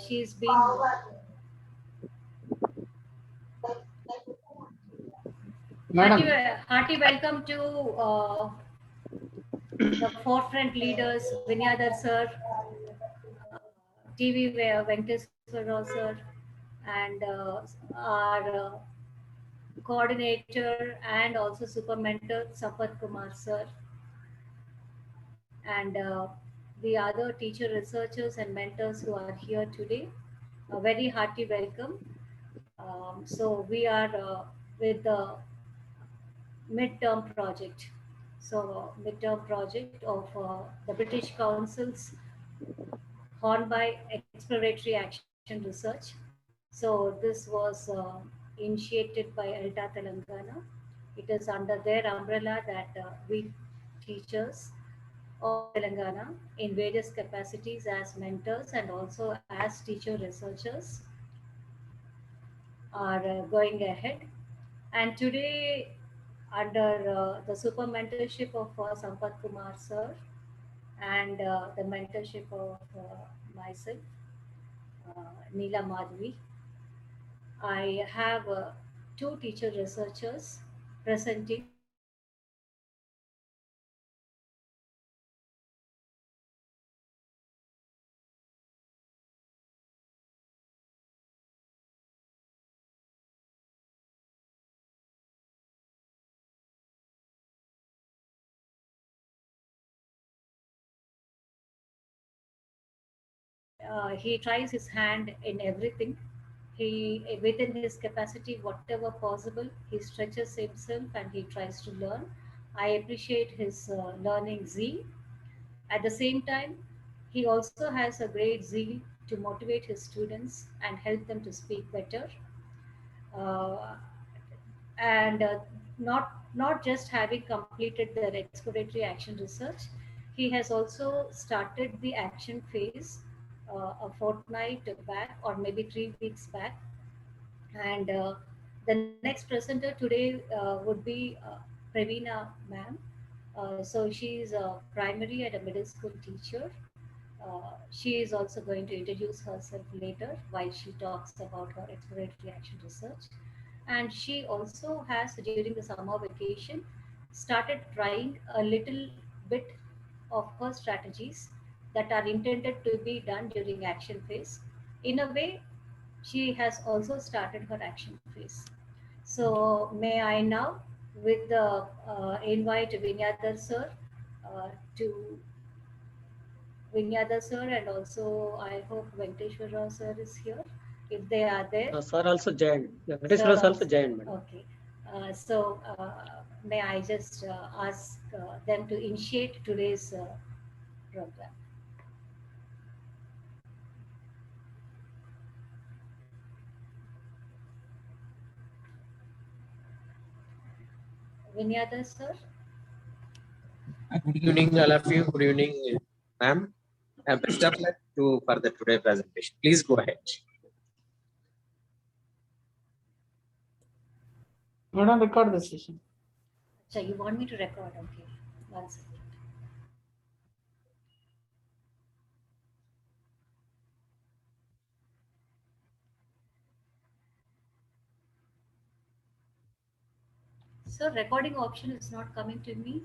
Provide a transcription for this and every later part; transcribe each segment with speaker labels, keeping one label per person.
Speaker 1: she's been hearty welcome to the forefront leaders, Vinyadhar sir, TV Venkateswara sir, and our coordinator and also super mentor Sampath Kumar sir, and the other teacher researchers and mentors who are here today. A very hearty welcome. So we are with the midterm project. So midterm project of the British Council's Hornby Exploratory Action Research. So this was initiated by ELTA Telangana. It is under their umbrella that we teachers of Telangana in various capacities as mentors and also as teacher researchers are going ahead. And today, under the super mentorship of Sampath Kumar sir and the mentorship of myself, Neela Madhvi, I have two teacher researchers presenting he tries his hand in everything. He, within his capacity, whatever possible, he stretches himself and he tries to learn. I appreciate his learning zeal. At the same time, he also has a great zeal to motivate his students and help them to speak better. Uh, and not just having completed their exploratory action research, he has also started the action phase a fortnight back or maybe 3 weeks back. And the next presenter today would be Pravina ma'am. So she is a primary and a middle school teacher. She is also going to introduce herself later while she talks about her exploratory action research. And she also has, during the summer vacation, started trying a little bit of her strategies that are intended to be done during action phase. In a way, she has also started her action phase. So may I now, with the invite Vinyadhar sir to Vinyadhar sir, and also I hope Venkateshwara sir is here. If they are there,
Speaker 2: sir also joined. Venkateshwara sir also joined.
Speaker 1: Okay. So may I just ask them to initiate today's program. Vinyadhar sir.
Speaker 3: Good evening, all of you. Good evening, ma'am. Best of luck for the today presentation. Please go ahead.
Speaker 4: We don't record the session.
Speaker 1: So you want me to record? Okay. 1 second. So recording option is not coming to me.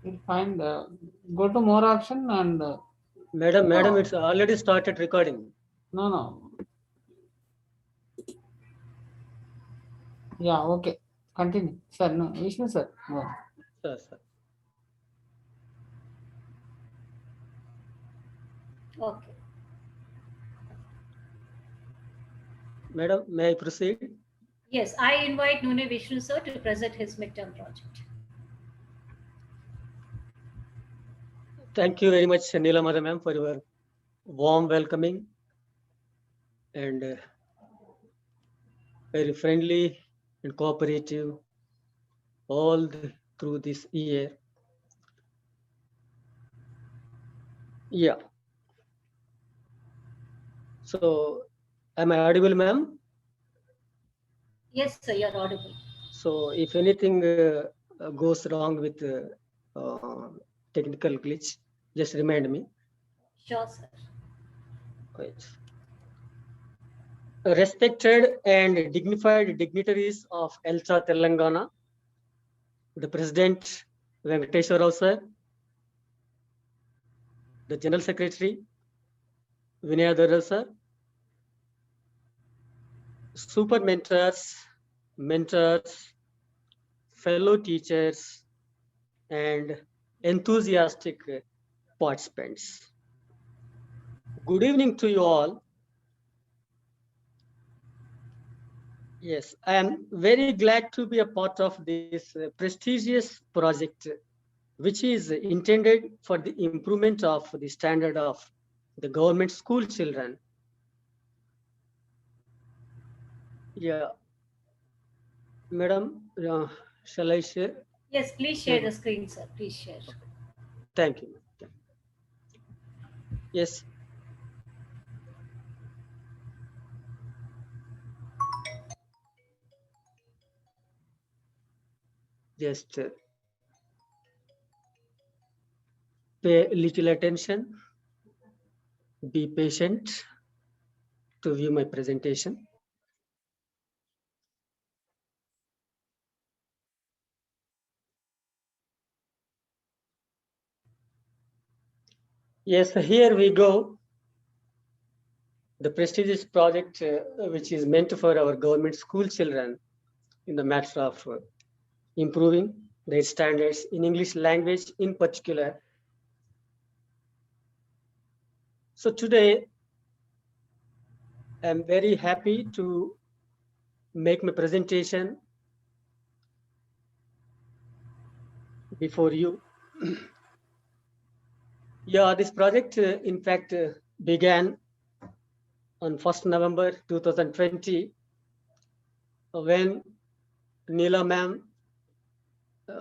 Speaker 4: You'll find go to more option and
Speaker 2: madam, it's already started recording.
Speaker 4: No. Yeah, okay. Continue. Sir, no, Vishnu sir. No.
Speaker 2: Sir.
Speaker 1: Okay.
Speaker 2: Madam, may I proceed?
Speaker 1: Yes, I invite Nune Vishnu sir to present his midterm project.
Speaker 2: Thank you very much, Neela Madam ma'am, for your warm welcoming and very friendly and cooperative all through this year. Yeah. So, am I audible, ma'am?
Speaker 1: Yes, sir, you're audible.
Speaker 2: So, if anything goes wrong with technical glitch, just remind me.
Speaker 1: Sure, sir.
Speaker 2: Wait. Respected and dignified dignitaries of ELSA Telangana, the President Venkateswar Rao sir, the General Secretary Vinay Adara sir, super mentors, fellow teachers, and enthusiastic participants. Good evening to you all. Yes, I am very glad to be a part of this prestigious project, which is intended for the improvement of the standard of the government school children. Yeah, Madam, shall I share?
Speaker 1: Yes, please share the screen, sir. Please share.
Speaker 2: Thank you. Yes. Just pay little attention, be patient to view my presentation. Yes, here we go. The prestigious project, which is meant for our government school children in the matter of improving their standards in English language in particular. So today, I'm very happy to make my presentation before you. Yeah, this project, in fact, began on 1st November 2020 when Neela ma'am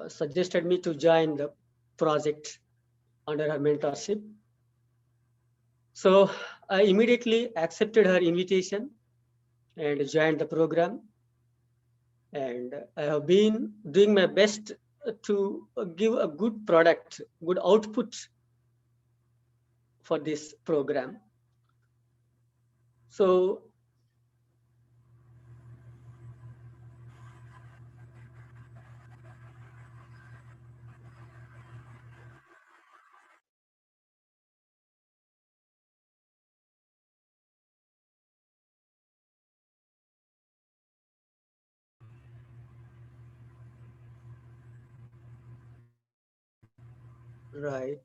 Speaker 2: suggested me to join the project under her mentorship. So I immediately accepted her invitation and joined the program. And I have been doing my best to give a good product, good output for this program. So right.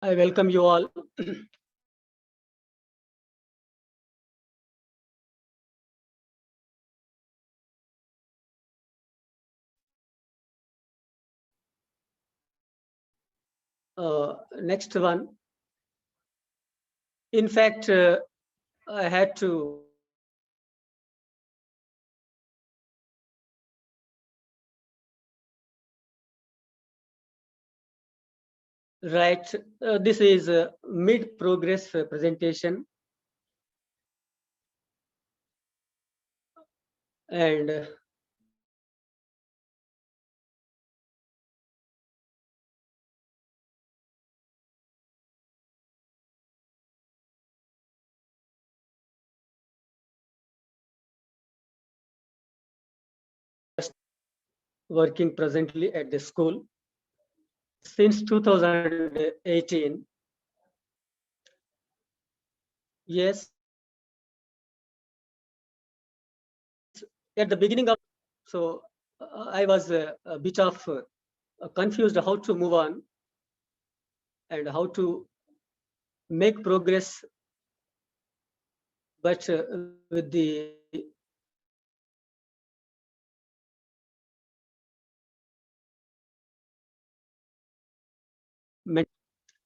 Speaker 2: I welcome you all. Next one. In fact, I had to write, this is a mid-progress presentation. And working presently at the school since 2018. Yes, at the beginning of, so I was a bit of confused how to move on and how to make progress, but with the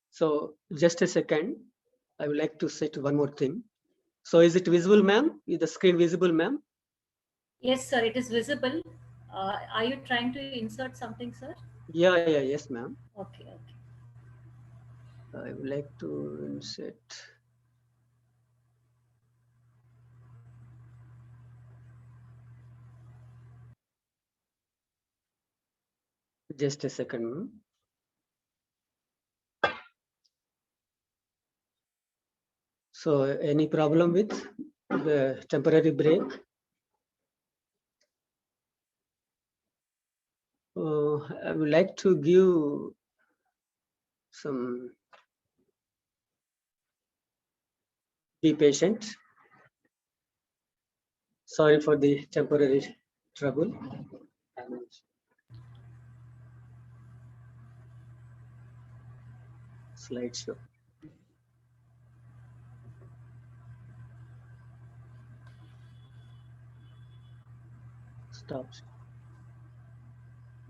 Speaker 2: so just a second, I would like to say one more thing. So is it visible, ma'am? Is the screen visible, ma'am?
Speaker 1: Yes, sir, it is visible. Are you trying to insert something, sir?
Speaker 2: Yeah, yes, ma'am.
Speaker 1: Okay, okay.
Speaker 2: I would like to insert. Just a second. So any problem with the temporary break? I would like to give some. Be patient. Sorry for the temporary trouble. Slideshow. Stop.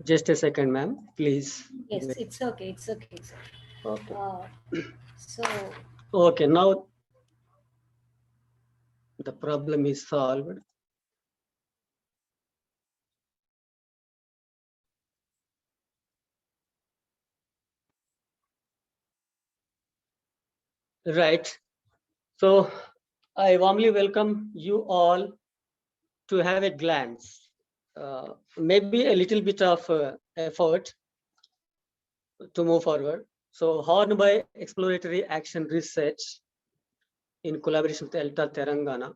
Speaker 2: Just a second, ma'am, please.
Speaker 1: Yes, it's okay. It's okay. It's okay.
Speaker 2: Okay.
Speaker 1: So
Speaker 2: Okay, now the problem is solved. Right. So I warmly welcome you all to have a glance, maybe a little bit of effort to move forward. So Horn by Exploratory Action Research in collaboration with ELTA Telangana.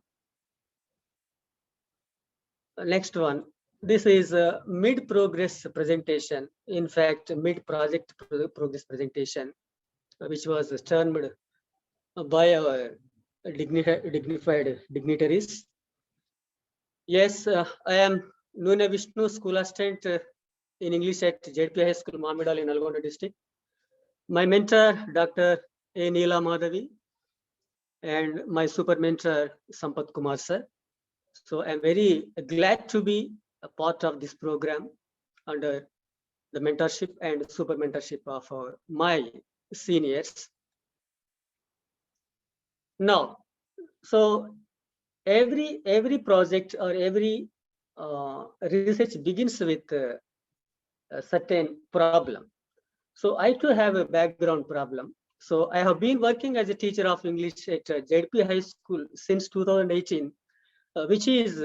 Speaker 2: Next one. This is a mid-progress presentation. In fact, mid-project progress presentation, which was termed by our dignified dignitaries. Yes, I am Nune Vishnu, school assistant in English at JDP High School, Mamidal in Nalgonda district. My mentor, Dr. A. Neela Madhavi, and my super mentor, Sampath Kumar sir. So I'm very glad to be a part of this program under the mentorship and super mentorship of my seniors. Now, so every project or every research begins with a certain problem. So I too have a background problem. So I have been working as a teacher of English at JDP High School since 2018, which is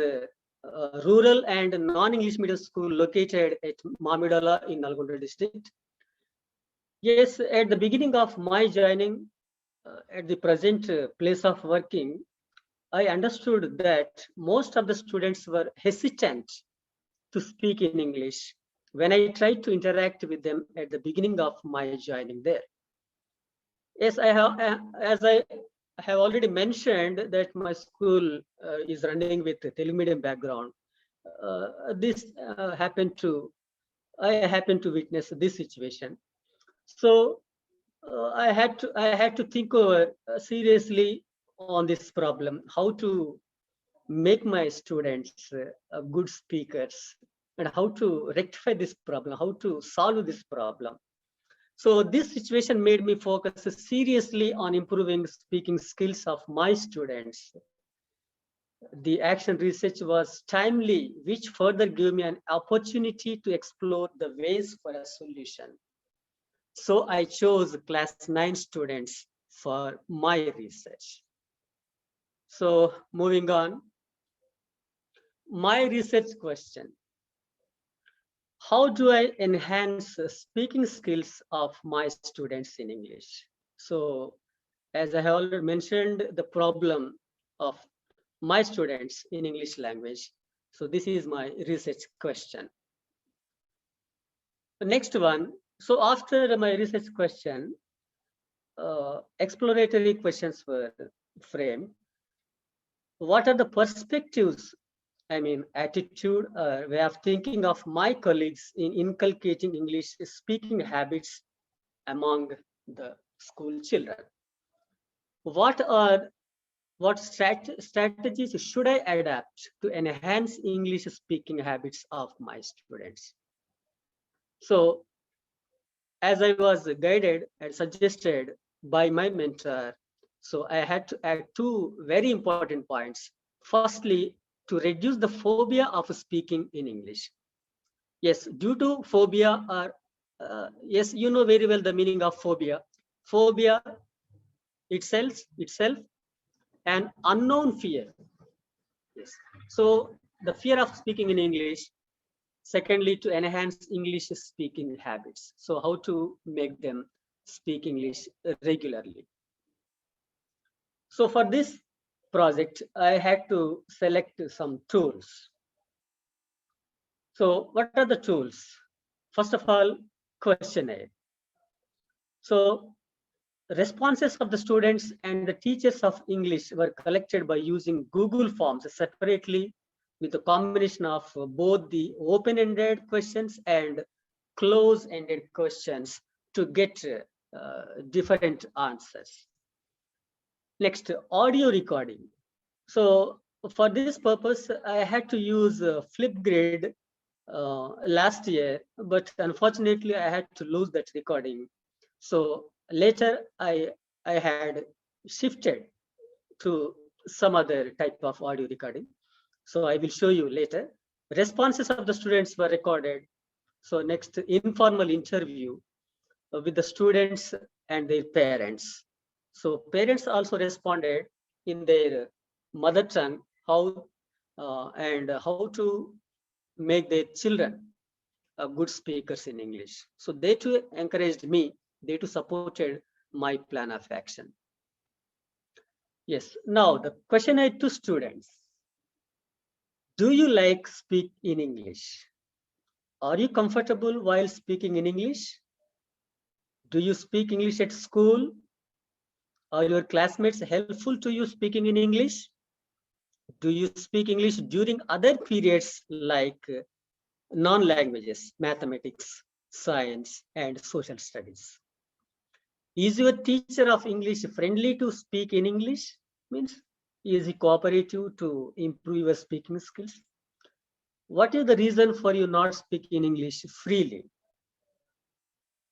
Speaker 2: rural and non-English medium school located at Mamidala in Nalgonda district. Yes, at the beginning of my joining at the present place of working, I understood that most of the students were hesitant to speak in English when I tried to interact with them at the beginning of my joining there. Yes, I have, as I have already mentioned that my school is running with a Telugu medium background. This I happened to witness this situation. So I had to think over seriously on this problem, how to make my students good speakers and how to rectify this problem, how to solve this problem. So this situation made me focus seriously on improving speaking skills of my students. The action research was timely, which further gave me an opportunity to explore the ways for a solution. So I chose class 9 students for my research. So moving on, my research question: how do I enhance speaking skills of my students in English? So as I have already mentioned, the problem of my students in English language. So this is my research question. The next one. So after my research question, exploratory questions were framed. What are the perspectives, I mean, attitude, way of thinking of my colleagues in inculcating English speaking habits among the school children? What strategies should I adapt to enhance English speaking habits of my students? So, as I was guided and suggested by my mentor, so I had to add two very important points. Firstly, to reduce the phobia of speaking in English. Yes, due to phobia, or yes, you know very well the meaning of phobia. Phobia itself, an unknown fear. Yes. So the fear of speaking in English. Secondly, to enhance English speaking habits. So how to make them speak English regularly. So for this project, I had to select some tools. So what are the tools? First of all, questionnaire. So responses of the students and the teachers of English were collected by using Google Forms separately with a combination of both the open-ended questions and close-ended questions to get different answers. Next, audio recording. So for this purpose, I had to use Flipgrid last year, but unfortunately I had to lose that recording. So later I had shifted to some other type of audio recording. So I will show you later. Responses of the students were recorded. So next, informal interview with the students and their parents. So parents also responded in their mother tongue, how and how to make their children good speakers in English. So they too encouraged me, they too supported my plan of action. Yes, now the questionnaire to students. Do you like speak in English? Are you comfortable while speaking in English? Do you speak English at school? Are your classmates helpful to you speaking in English? Do you speak English during other periods like non-languages, mathematics, science, and social studies? Is your teacher of English friendly to speak in English? Means, is he cooperative to improve your speaking skills? What is the reason for you not speaking English freely?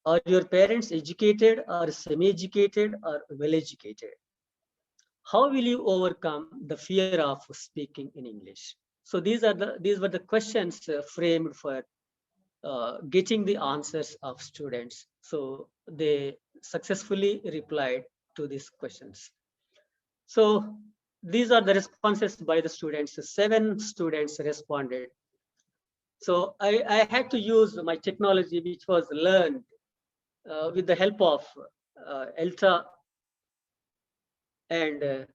Speaker 2: Are your parents educated or semi-educated or well-educated? How will you overcome the fear of speaking in English? So these were the questions framed for getting the answers of students. So they successfully replied to these questions. So these are the responses by the students. 7 students responded. So I had to use my technology, which was learned with the help of ELTA, and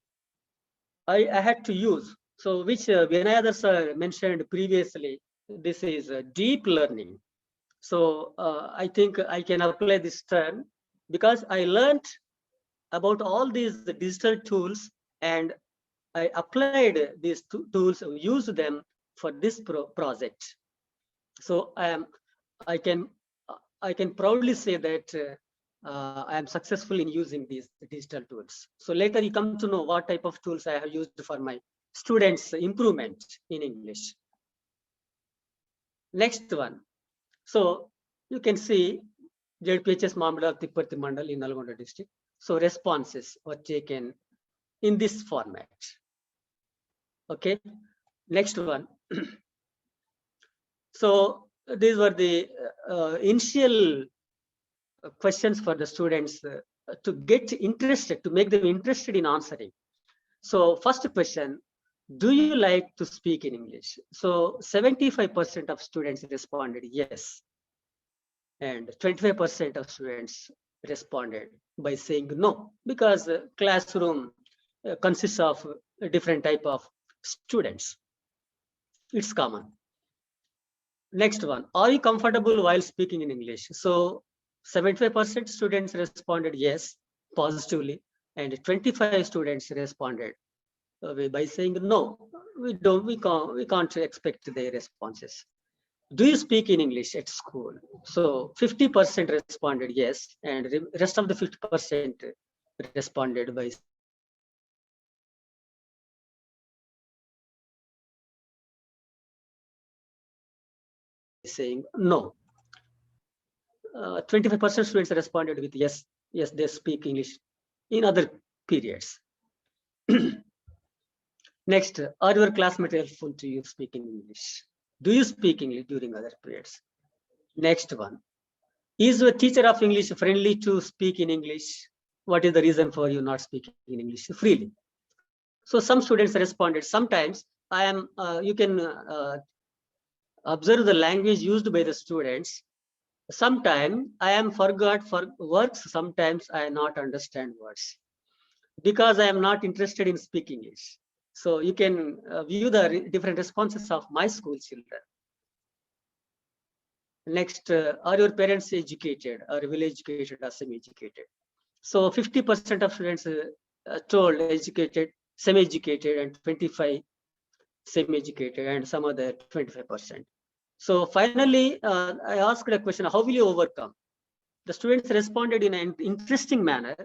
Speaker 2: I had to use. So which Vinayadar sir mentioned previously, this is deep learning. So I think I can apply this term because I learned about all these digital tools and I applied these tools, used them for this project. So I can proudly say that I am successful in using these digital tools. So later you come to know what type of tools I have used for my students' improvement in English. Next one. So you can see JPHS Mamada Tipurti Mandal in Nalgonda district. So responses were taken in this format. Okay. Next one. So these were the initial questions for the students to get interested, to make them interested in answering. So first question, do you like to speak in English? So 75% of students responded yes. And 25% of students responded by saying no, because classroom consists of a different type of students. It's common. Next one, are you comfortable while speaking in English? So 75% students responded yes, positively, and 25 students responded by saying no, we can't expect their responses. Do you speak in English at school? So 50% responded yes, and rest of the 50% responded by saying no. 25% students responded with yes, they speak English in other periods. Next, are your classmates helpful to you speaking English? Do you speak English during other periods? Next one, is your teacher of English friendly to speak in English? What is the reason for you not speaking in English freely? So some students responded, sometimes I am, you can observe the language used by the students. Sometimes I am forgot for words, sometimes I not understand words because I am not interested in speaking English. So you can view the different responses of my school children. Next, are your parents educated or well educated or semi-educated? So 50% of students told educated, semi-educated, and 25 semi-educated, and some other 25%. So finally, I asked a question: how will you overcome? The students responded in an interesting manner.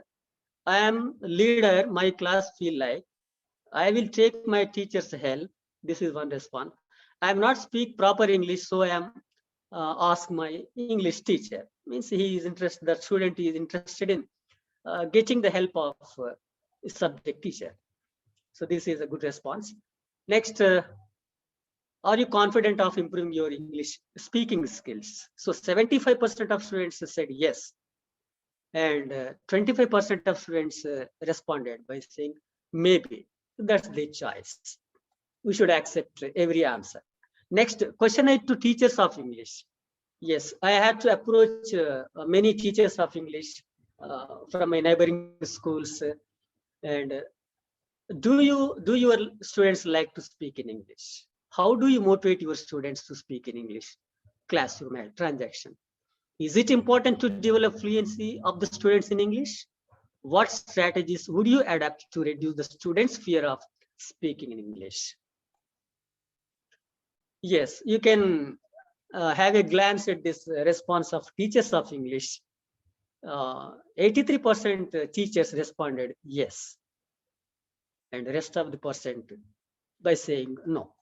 Speaker 2: I am leader. My class feel like I will take my teacher's help. This is one response. I am not speak proper English, so I am ask my English teacher. Means he is interested. The student is interested in getting the help of subject teacher. So this is a good response. Next, are you confident of improving your English speaking skills? So 75% of students said yes, and 25% of students responded by saying maybe. That's their choice. We should accept every answer. Next, question 8 to teachers of English. Yes, I had to approach many teachers of English from my neighboring schools. And do your students like to speak in English? How do you motivate your students to speak in English? Classroom and transaction. Is it important to develop fluency of the students in English? What strategies would you adapt to reduce the students' fear of speaking in English? Yes, you can have a glance at this response of teachers of English. 83% teachers responded yes, and the rest of the percent by saying no.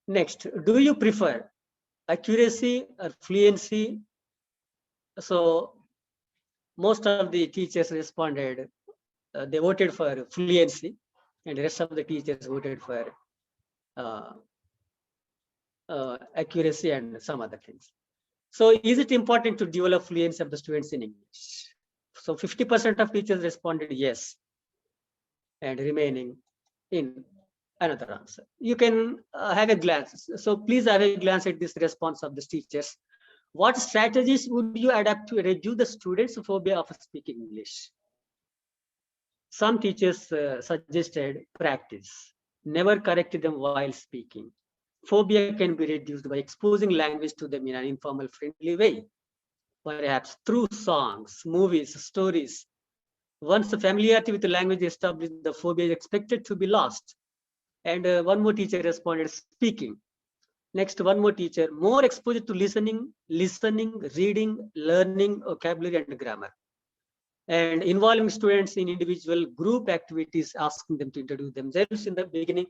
Speaker 2: Next, do you prefer accuracy or fluency? So most of the teachers responded, they voted for fluency, and the rest of the teachers voted for accuracy and some other things. So is it important to develop fluency of the students in English? So 50% of teachers responded yes, and remaining in another answer. You can have a glance. So please have a glance at this response of the teachers. What strategies would you adapt to reduce the students' phobia of speaking English? Some teachers suggested practice. Never correct them while speaking. Phobia can be reduced by exposing language to them in an informal, friendly way, perhaps through songs, movies, stories. Once the familiarity with the language is established, the phobia is expected to be lost. And one more teacher responded, speaking. Next, one more teacher, more exposure to listening, reading, learning vocabulary and grammar. And involving students in individual group activities, asking them to introduce themselves in the beginning,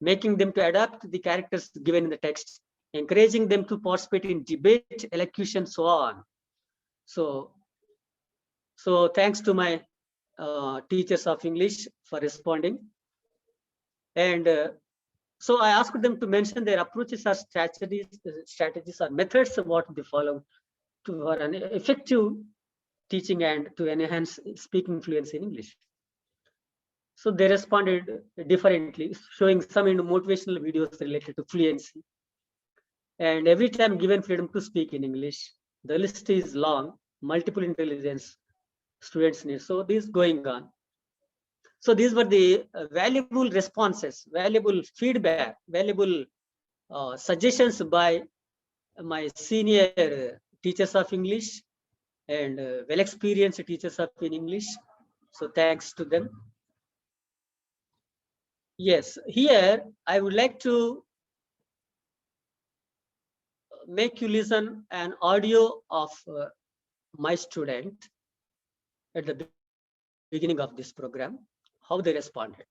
Speaker 2: making them to adapt the characters given in the text, encouraging them to participate in debate, elocution, so on. So thanks to my teachers of English for responding. And so I asked them to mention their approaches or strategies or methods of what they follow for an effective teaching and to enhance speaking fluency in English. So they responded differently, showing some motivational videos related to fluency. And every time given freedom to speak in English, the list is long, multiple intelligence students need. So this is going on. So these were the valuable responses, valuable feedback, valuable suggestions by my senior teachers of English and well-experienced teachers of English. So thanks to them. Yes, here I would like to make you listen an audio of my student at the beginning of this program, how they responded.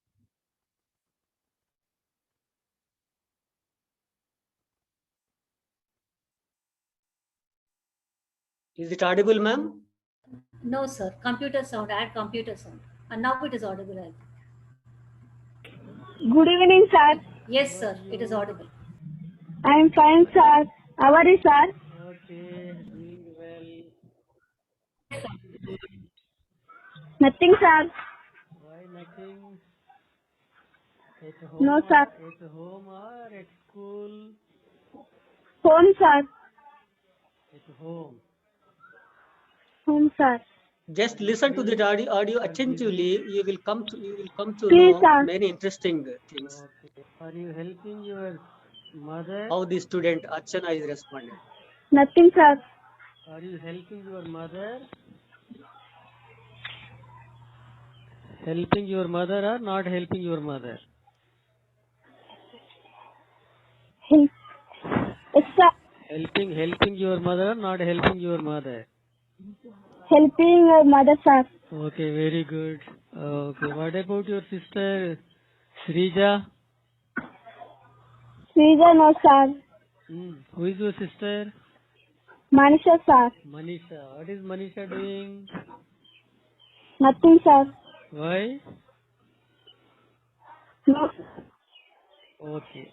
Speaker 2: Is it audible, ma'am?
Speaker 1: No, sir. Computer sound. Add computer sound. And now it is audible, I think.
Speaker 5: Good evening, sir.
Speaker 1: Yes, sir. It is audible.
Speaker 5: I am fine, sir. How are you, sir?
Speaker 2: Okay, doing well.
Speaker 1: Yes, sir.
Speaker 5: Nothing, sir.
Speaker 2: Why nothing? At home,
Speaker 5: No, sir.
Speaker 2: at home or at school?
Speaker 5: Home, sir.
Speaker 2: At home.
Speaker 5: Home, sir.
Speaker 2: Just listen to the audio attentively. You will come to
Speaker 5: Please,
Speaker 2: know
Speaker 5: sir.
Speaker 2: many interesting things.
Speaker 6: Okay. Are you helping your mother?
Speaker 2: How the student Archana is responded.
Speaker 5: Nothing, sir.
Speaker 6: Are you helping your mother? Helping your mother or not helping your mother?
Speaker 5: Help. Yes, sir.
Speaker 6: Helping your mother or not helping your mother?
Speaker 5: Helping your mother, sir.
Speaker 6: Okay, very good. Okay, what about your sister Srija?
Speaker 5: Srija, no, sir.
Speaker 6: Who is your sister?
Speaker 5: Manisha, sir.
Speaker 6: Manisha. What is Manisha doing?
Speaker 5: Nothing, sir.
Speaker 6: Why?
Speaker 5: No.
Speaker 6: Okay.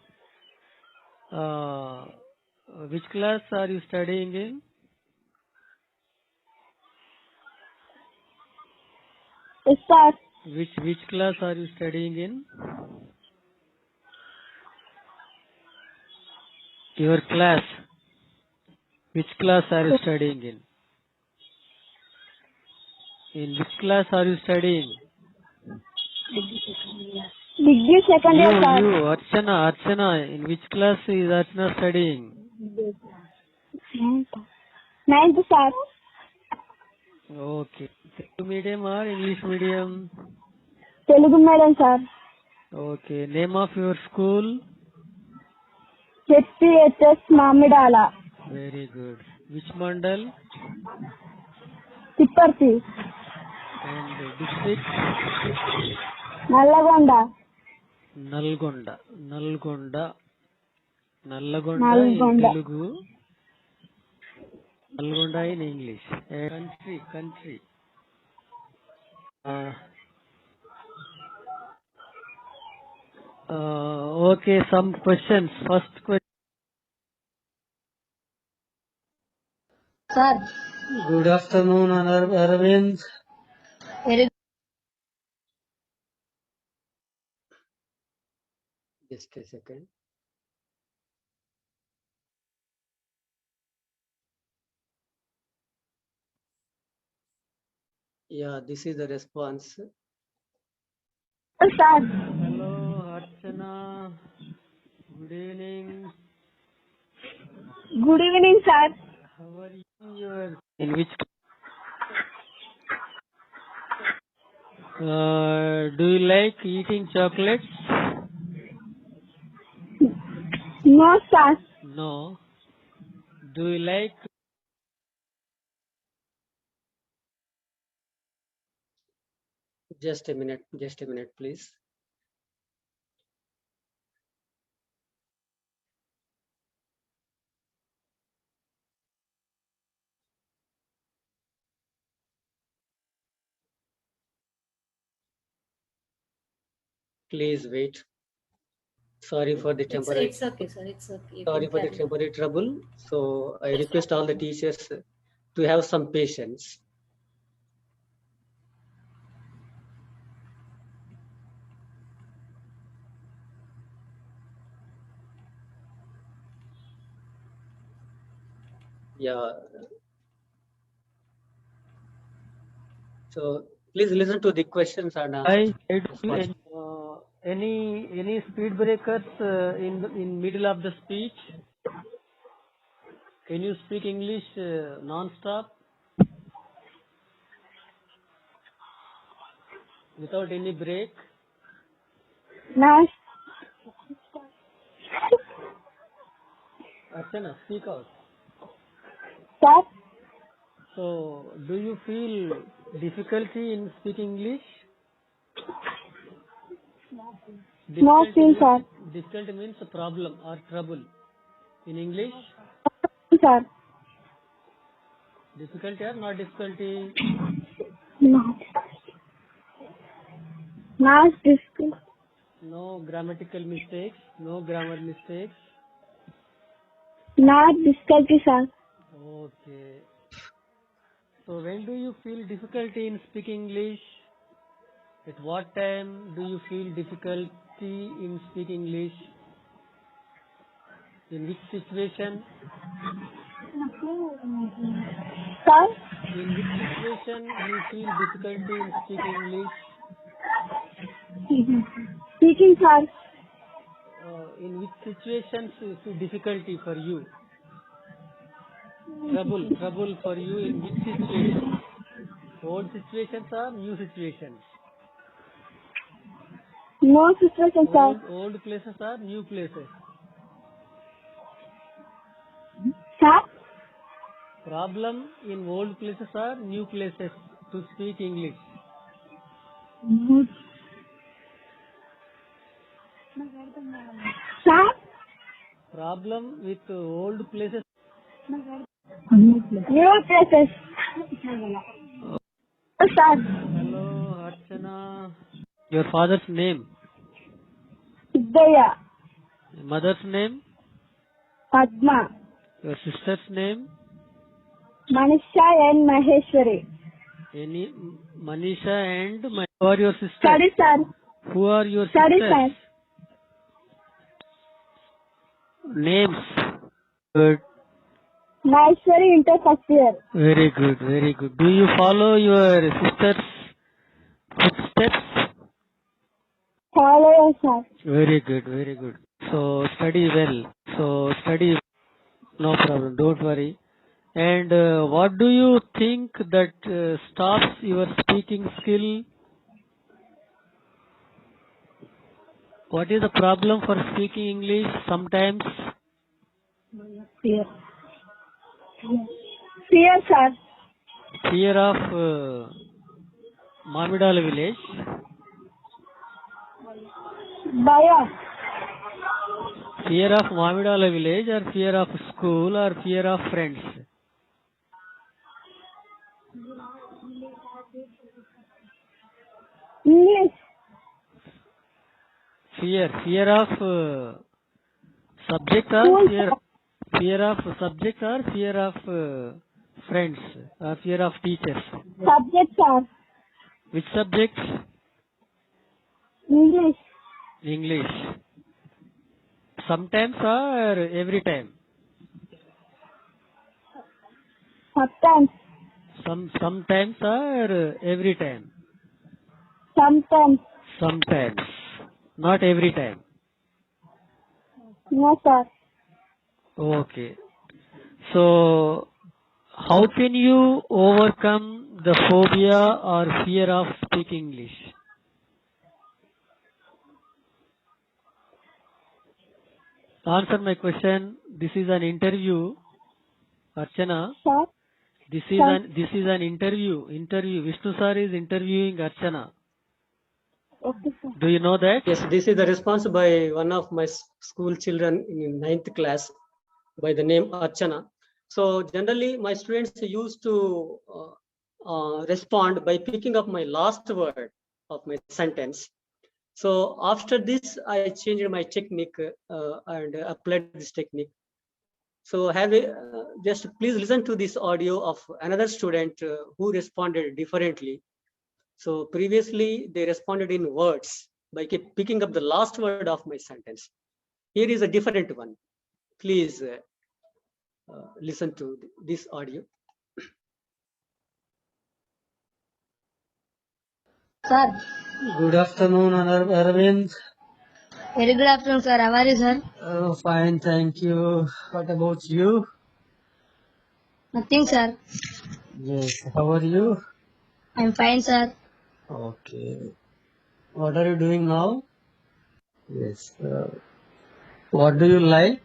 Speaker 6: Which class are you studying in?
Speaker 5: Yes, sir.
Speaker 6: Which class are you studying in? Your class. Which class are you studying in? In which class are you studying?
Speaker 5: Degree second year, sir.
Speaker 6: You, Archana. In which class is Archana studying?
Speaker 5: Ninth, sir.
Speaker 6: Okay. Telugu medium or English medium?
Speaker 5: Telugu medium, sir.
Speaker 6: Okay. Name of your school?
Speaker 5: HPHS Mamidala.
Speaker 6: Very good. Which mandal
Speaker 5: Tipperti.
Speaker 6: and district?
Speaker 5: Nallagonda.
Speaker 6: Nalgonda. Nalgonda in
Speaker 5: Nalgonda.
Speaker 6: Telugu. Nalgonda in English. Country. Okay, some questions. First question.
Speaker 7: Sir,
Speaker 6: Good afternoon, Arvind.
Speaker 7: very
Speaker 2: Just a second. Yeah, this is the response.
Speaker 5: Sir.
Speaker 6: Hello, Archana. Good evening.
Speaker 5: Good evening, sir.
Speaker 6: How are you? In which? Do you like eating chocolates?
Speaker 5: No, sir.
Speaker 6: No. Do you like?
Speaker 2: Just a minute, please. Please wait. Sorry for the temporary.
Speaker 1: It's okay, sir. It's okay. You
Speaker 2: Sorry
Speaker 1: can
Speaker 2: for the
Speaker 1: carry on.
Speaker 2: temporary trouble. So I request all the teachers to have some patience. Yeah. So please listen to the questions and
Speaker 6: I
Speaker 2: response.
Speaker 6: any speed breakers in middle of the speech? Can you speak English non-stop without any break?
Speaker 5: No,
Speaker 6: Archana, speak out.
Speaker 5: sir.
Speaker 6: So, do you feel difficulty in speaking English?
Speaker 5: No, sir.
Speaker 6: Difficulty means a problem or trouble. In English,
Speaker 5: Sir.
Speaker 6: difficulty or not difficulty?
Speaker 5: Not. Not difficult.
Speaker 6: No grammatical mistakes, no grammar mistakes.
Speaker 5: Not difficulty, sir.
Speaker 6: Okay. So, when do you feel difficulty in speaking English? At what time do you feel difficulty in speaking English? In which situation?
Speaker 5: Sir,
Speaker 6: In which situation you feel difficulty in speaking English?
Speaker 5: speaking, sir.
Speaker 6: In which situations is difficulty for you? Trouble for you in which situation? Old situations or new situations?
Speaker 5: No situation, sir.
Speaker 6: Old places or new places?
Speaker 5: Sir,
Speaker 6: Problem in old places or new places to speak English?
Speaker 5: sir,
Speaker 6: Problem with old places.
Speaker 5: new places. Sir,
Speaker 6: Hello, Archana. Your father's name?
Speaker 5: Siddhaya,
Speaker 6: Mother's name?
Speaker 5: Padma,
Speaker 6: Your sister's name?
Speaker 5: Manisha and Maheshwari.
Speaker 6: Any Manisha and who are your sisters?
Speaker 5: Study, sir.
Speaker 6: Who are your
Speaker 5: Study,
Speaker 6: sisters? Names. Good.
Speaker 5: Maheshwari inter first year.
Speaker 6: Very good. Very good. Do you follow your sister's footsteps?
Speaker 5: Follow, sir.
Speaker 6: Very good. Very good. So study well. No problem. Don't worry. And what do you think that stops your speaking skill? What is the problem for speaking English sometimes?
Speaker 5: Fear. Fear, sir.
Speaker 6: Fear of Mamidala village.
Speaker 5: Baya.
Speaker 6: Fear of Mamidala village or fear of school or fear of friends?
Speaker 5: English.
Speaker 6: Fear of subject or
Speaker 5: School,
Speaker 6: fear of subject or fear of friends or fear of teachers?
Speaker 5: subject, sir.
Speaker 6: Which subject?
Speaker 5: English.
Speaker 6: English. Sometimes or every time?
Speaker 5: Sometimes.
Speaker 6: Sometimes or every time?
Speaker 5: Sometimes.
Speaker 6: Sometimes. Not every time.
Speaker 5: No, sir.
Speaker 6: Okay. So, how can you overcome the phobia or fear of speaking English? Answer my question. This is an interview, Archana.
Speaker 5: Sir.
Speaker 6: This is an interview. Vishnu sir is interviewing Archana.
Speaker 5: Okay, sir.
Speaker 6: Do you know that?
Speaker 2: Yes, this is the response by one of my school children in 9th class by the name Archana. So generally my students used to respond by picking up my last word of my sentence. So after this, I changed my technique and applied this technique. So just please listen to this audio of another student who responded differently. So previously they responded in words by picking up the last word of my sentence. Here is a different one. Please listen to this audio.
Speaker 7: Sir,
Speaker 6: Good afternoon, Arvind.
Speaker 7: very good afternoon, sir. How are you, sir?
Speaker 6: Oh, fine, thank you. What about you?
Speaker 7: Nothing, sir.
Speaker 6: Yes, how are you?
Speaker 7: I'm fine, sir.
Speaker 6: Okay. What are you doing now? Yes. What do you like?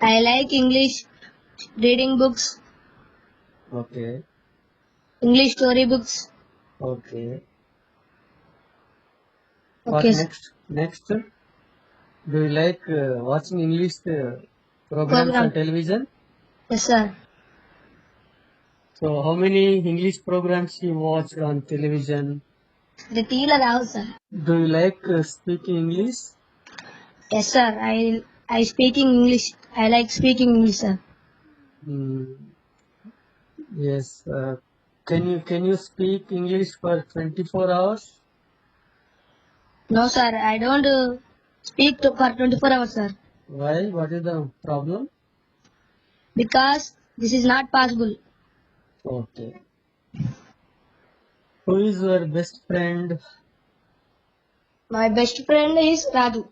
Speaker 7: I like English reading books,
Speaker 6: Okay.
Speaker 7: English story books.
Speaker 6: Okay. What
Speaker 7: Okay, sir.
Speaker 6: next? Do you like watching English programs
Speaker 7: Program.
Speaker 6: on television?
Speaker 7: Yes, sir.
Speaker 6: So how many English programs you watch on television?
Speaker 7: The Tila Rao, sir.
Speaker 6: Do you like speaking English?
Speaker 7: Yes, sir. I speaking English. I like speaking English, sir.
Speaker 6: Mm, yes. Can you speak English for 24 hours?
Speaker 7: No, sir. I don't speak for 24 hours, sir.
Speaker 6: Why? What is the problem?
Speaker 7: Because this is not possible.
Speaker 6: Okay. Who is your best friend?
Speaker 7: My best friend is Raju.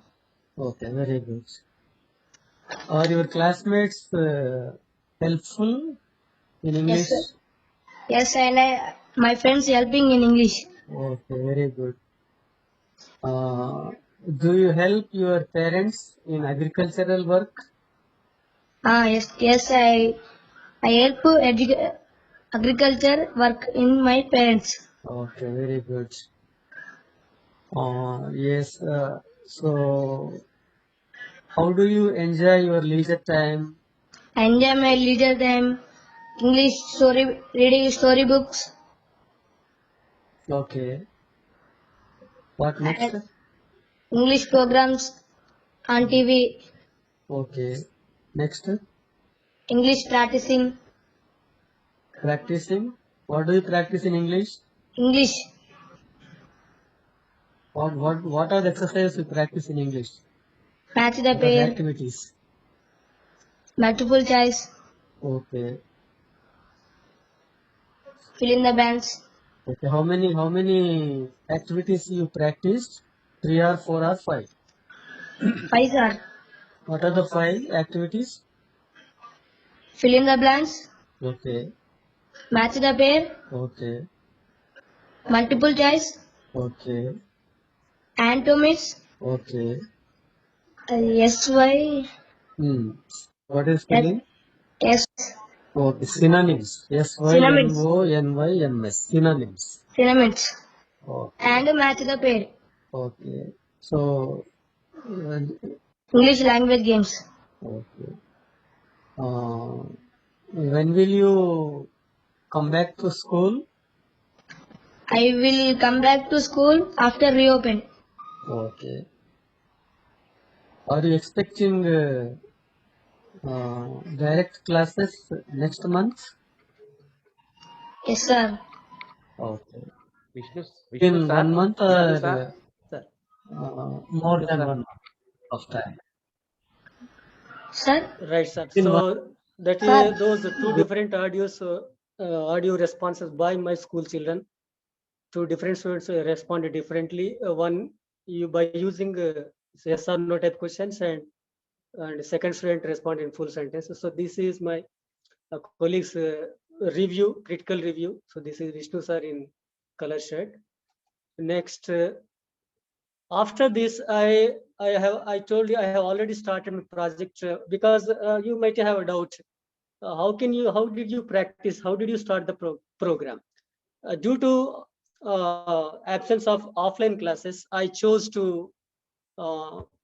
Speaker 6: Okay, very good. Are your classmates helpful in English?
Speaker 7: Yes, sir. Yes, and my friends helping in English.
Speaker 6: Okay, very good. Do you help your parents in agricultural work?
Speaker 7: Yes, I help agriculture work in my parents.
Speaker 6: Okay, very good. Yes. So, how do you enjoy your leisure time?
Speaker 7: I enjoy my leisure time, English story, reading storybooks,
Speaker 6: Okay. What next?
Speaker 7: and English programs on TV,
Speaker 6: Okay. Next,
Speaker 7: English practicing,
Speaker 6: practicing. What do you practice in English?
Speaker 7: English,
Speaker 6: What are the exercises you practice in English?
Speaker 7: match the
Speaker 6: What are the
Speaker 7: pair,
Speaker 6: activities?
Speaker 7: multiple choice,
Speaker 6: Okay.
Speaker 7: fill in the blanks.
Speaker 6: Okay. How many activities you practice? 3 or 4 or 5?
Speaker 7: 5 sir.
Speaker 6: What are the 5 activities?
Speaker 7: Fill in the blanks,
Speaker 6: Okay.
Speaker 7: match the pair,
Speaker 6: Okay.
Speaker 7: multiple choice,
Speaker 6: Okay.
Speaker 7: anatomies,
Speaker 6: Okay.
Speaker 7: SY,
Speaker 6: What is
Speaker 7: S,
Speaker 6: spelling?
Speaker 7: S,
Speaker 6: Okay. Synonyms.
Speaker 7: synonyms,
Speaker 6: SYNONYMS. Synonyms.
Speaker 7: synonyms,
Speaker 6: Okay.
Speaker 7: and match the pair.
Speaker 6: Okay. So,
Speaker 7: English language games.
Speaker 6: okay. When will you come back to school?
Speaker 7: I will come back to school after reopen.
Speaker 6: Okay. Are you expecting direct classes next month?
Speaker 7: Yes, sir.
Speaker 6: Okay.
Speaker 3: Vishnu
Speaker 6: In
Speaker 3: sir,
Speaker 6: 1 month
Speaker 3: Vishnu sir,
Speaker 6: or
Speaker 2: Sir.
Speaker 6: more
Speaker 3: Vishnu
Speaker 6: than
Speaker 3: sir.
Speaker 6: 1 month of time?
Speaker 7: Sir?
Speaker 2: Right, sir.
Speaker 6: In one,
Speaker 2: So that
Speaker 7: Sir.
Speaker 2: is those two different audio responses by my school children. Two different students responded differently. One you by using yes or no type questions, and second student responded in full sentences. So this is my colleagues review, critical review. So this is Vishnu sir in color shirt. Next, after this, I told you I have already started my project because you might have a doubt. How did you practice? How did you start the program? Due to absence of offline classes, I chose to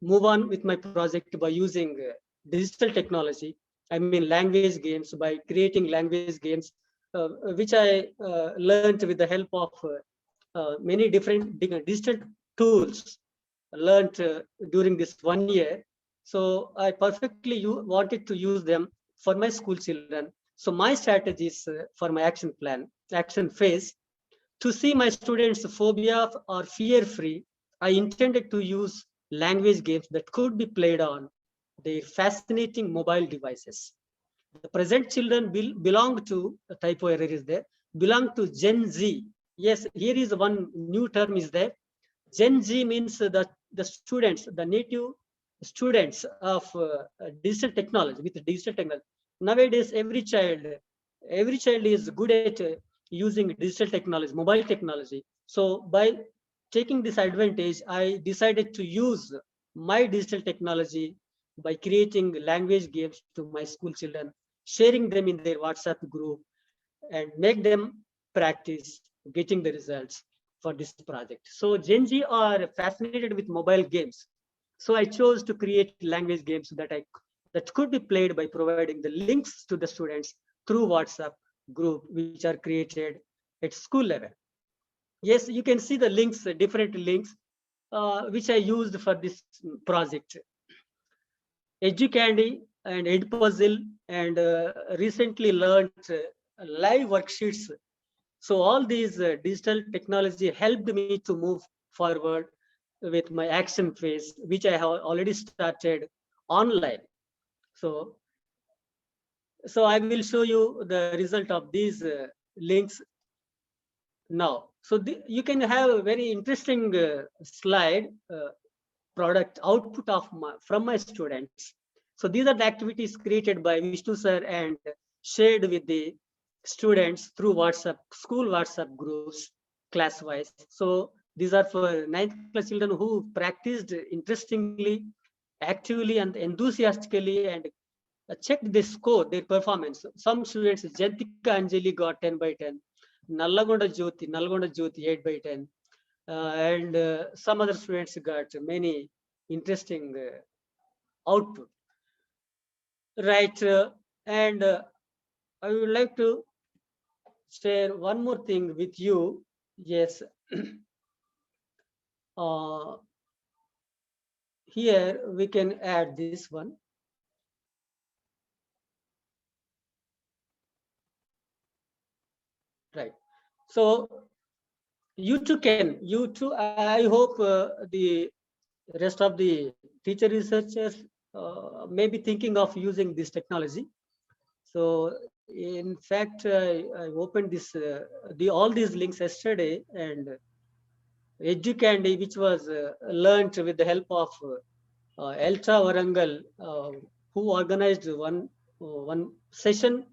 Speaker 2: move on with my project by using digital technology. I mean, language games, by creating language games, which I learned with the help of many different digital tools learned during this 1 year. So I perfectly wanted to use them for my school children. So my strategies for my action phase, to see my students phobia or fear free, I intended to use language games that could be played on their fascinating mobile devices. The present children belong to, the typo error is there, belong to Gen Z. Yes, here is one new term is there. Gen Z means the students, the native students of digital technology, with digital technology. Nowadays, every child is good at using digital technology, mobile technology. So by taking this advantage, I decided to use my digital technology by creating language games to my school children, sharing them in their WhatsApp group, and make them practice getting the results for this project. So Gen Z are fascinated with mobile games. So I chose to create language games that could be played by providing the links to the students through WhatsApp group, which are created at school level. Yes, you can see the links, different links, which I used for this project. EduCandy and Edpuzzle, and recently learned live worksheets. So all these digital technology helped me to move forward with my action phase, which I have already started online. So, so I will show you the result of these links now. So you can have a very interesting slide product output of from my students. So these are the activities created by Vishnu sir and shared with the students through WhatsApp, school WhatsApp groups, class wise. So these are for ninth class children who practiced interestingly, actively and enthusiastically and checked the score, their performance. Some students, Jantika Anjali got 10 by 10, Nalgonda Jyoti 8 by 10, and some other students got many interesting output. Right, and I would like to share one more thing with you. Yes, uh, here we can add this one. Right. So you too. I hope the rest of the teacher researchers may be thinking of using this technology. So in fact, I opened this all these links yesterday, and Educandy, which was learned with the help of Eltra Warangal, who organized one session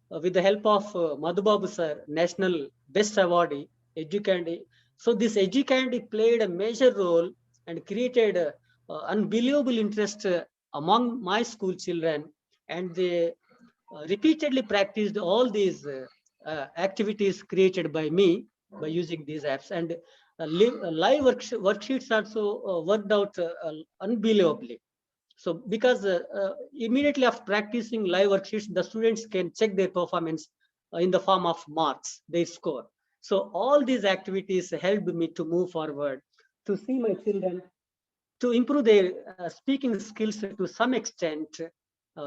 Speaker 2: with the help of Madhubabu sir, National Best Awardee, Educandy. So this Educandy played a major role and created unbelievable interest among my school children, and they repeatedly practiced all these activities created by me by using these apps, and live worksheets also worked out unbelievably. So because immediately after practicing live worksheets, the students can check their performance in the form of marks, their score. So all these activities helped me to move forward, to see my children, to improve their speaking skills to some extent,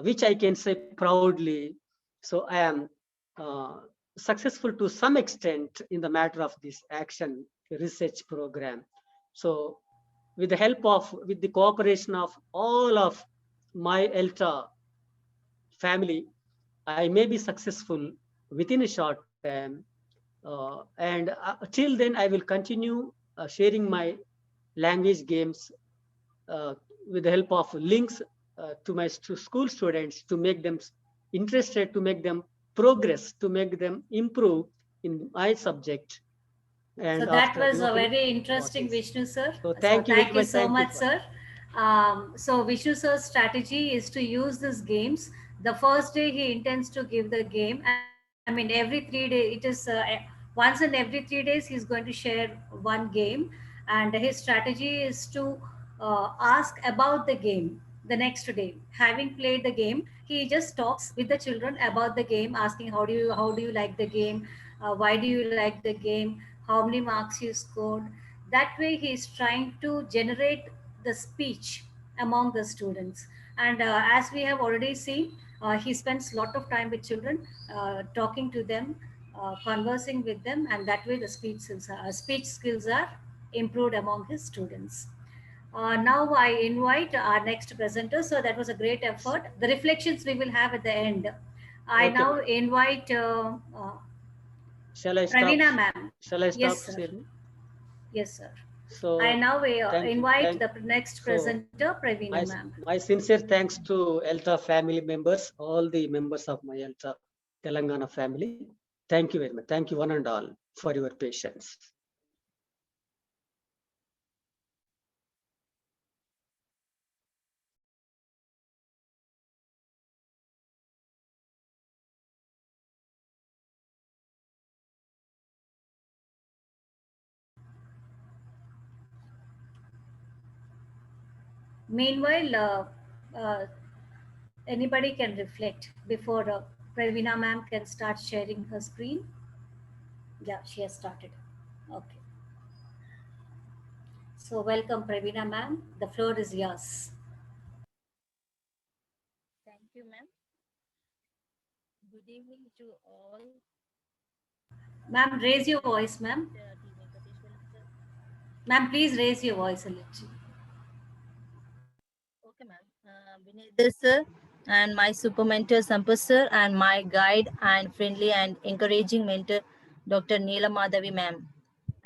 Speaker 2: which I can say proudly. So I am uh, successful to some extent in the matter of this action research program. So with the help of, with the cooperation of all of my ELTA family, I may be successful within a short time. And till then, I will continue sharing my language games with the help of links to my school students, to make them interested, to make them progress, to make them improve in my subject.
Speaker 1: So
Speaker 2: And
Speaker 1: that
Speaker 2: after
Speaker 1: was a
Speaker 2: developing
Speaker 1: very
Speaker 2: what
Speaker 1: interesting,
Speaker 2: is.
Speaker 1: Vishnu sir.
Speaker 2: So
Speaker 1: So
Speaker 2: thank you very
Speaker 1: thank you
Speaker 2: much.
Speaker 1: so
Speaker 2: Thank you
Speaker 1: much,
Speaker 2: for.
Speaker 1: sir. So Vishnu sir's strategy is to use these games. The first day he intends to give the game. I mean, every 3 days, it is once in every 3 days he's going to share one game, and his strategy is to ask about the game the next day. Having played the game, he just talks with the children about the game, asking how do you like the game, why do you like the game, how many marks you scored. That way he is trying to generate the speech among the students. And as we have already seen, he spends a lot of time with children, talking to them, conversing with them, and that way the speech skills are improved among his students. Now I invite our next presenter. So that was a great effort. The reflections we will have at the end. I
Speaker 2: Okay,
Speaker 1: now
Speaker 2: madam.
Speaker 1: invite
Speaker 2: Shall I stop?
Speaker 1: Pravina ma'am.
Speaker 2: Shall I
Speaker 1: Yes,
Speaker 2: stop
Speaker 1: sir.
Speaker 2: sharing?
Speaker 1: Yes, sir. I
Speaker 2: So
Speaker 1: now
Speaker 2: thank you.
Speaker 1: invite
Speaker 2: Thank.
Speaker 1: the next
Speaker 2: So
Speaker 1: presenter, Pravina ma'am.
Speaker 2: my sincere thanks to ELTA family members, all the members of my ELTA Telangana family. Thank you very much. Thank you one and all for your patience.
Speaker 1: Meanwhile, anybody can reflect before Pravina ma'am can start sharing her screen. Yeah, she has started. Okay. So welcome, Pravina ma'am. The floor is yours.
Speaker 8: Thank you, ma'am. Good evening to all.
Speaker 1: Ma'am, raise your voice, ma'am.
Speaker 8: The Venkateshwar sir.
Speaker 1: Ma'am, please raise your voice a little.
Speaker 8: Okay, ma'am. Vinay sir and my super mentor Sampath sir and my guide and friendly and encouraging mentor Dr. Neela Madhavi ma'am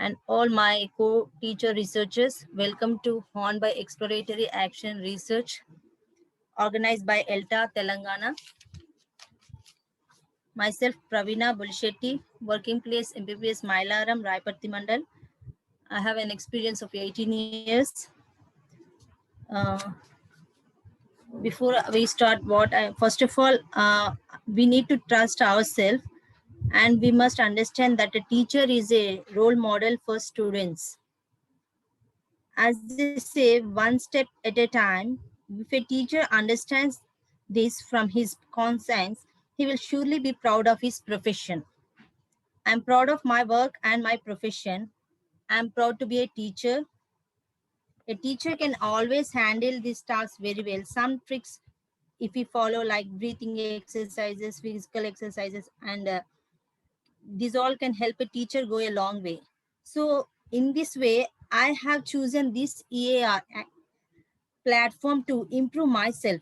Speaker 8: and all my co-teacher researchers, welcome to Horn by Exploratory Action Research organized by ELTA Telangana. Myself Pravina Bulshetty, working place MBBS Mailaram, Raipatti Mandal. I have an experience of 18 years. Uh, Before we start, first of all, we need to trust ourselves, and we must understand that a teacher is a role model for students. As they say, one step at a time. If a teacher understands this from his conscience, he will surely be proud of his profession. I'm proud of my work and my profession. I'm proud to be a teacher. A teacher can always handle these tasks very well. Some tricks, if we follow, like breathing exercises, physical exercises, and these all can help a teacher go a long way. So in this way, I have chosen this EAR platform to improve myself.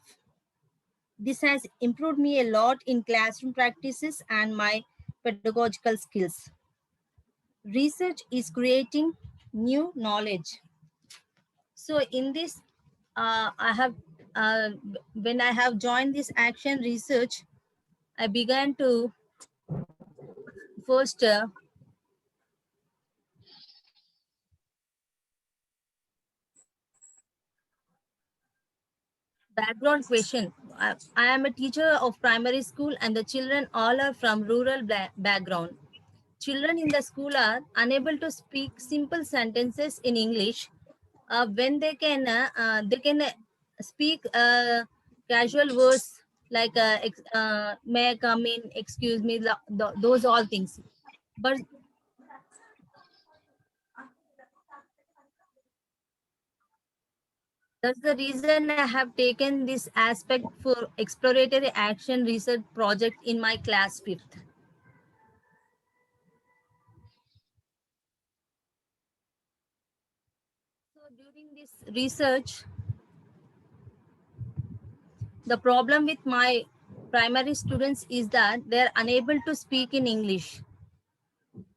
Speaker 8: This has improved me a lot in classroom practices and my pedagogical skills. Research is creating new knowledge. So in this, I have when I have joined this action research, I began to first background question. I am a teacher of primary school, and the children all are from rural background. Children in the school are unable to speak simple sentences in English. When they can speak casual words like may I come in, excuse me, those all things. But that's the reason I have taken this aspect for exploratory action research project in my class 5th. So during this research, the problem with my primary students is that they're unable to speak in English.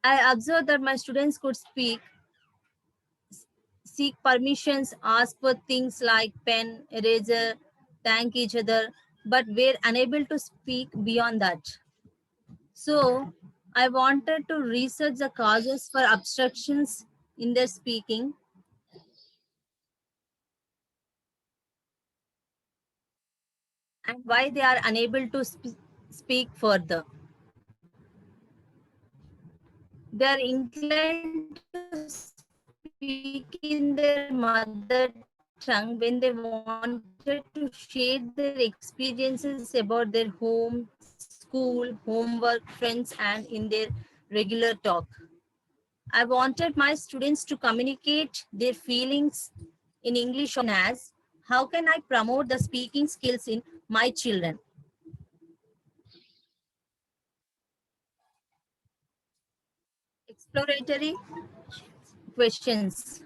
Speaker 8: I observed that my students could seek permissions, ask for things like pen, eraser, thank each other, but were unable to speak beyond that. So I wanted to research the causes for obstructions in their speaking and why they are unable to speak further. They are inclined to speak in their mother tongue when they wanted to share their experiences about their home, school, homework, friends, and in their regular talk. I wanted my students to communicate their feelings in English as how can I promote the speaking skills in my children. Exploratory questions.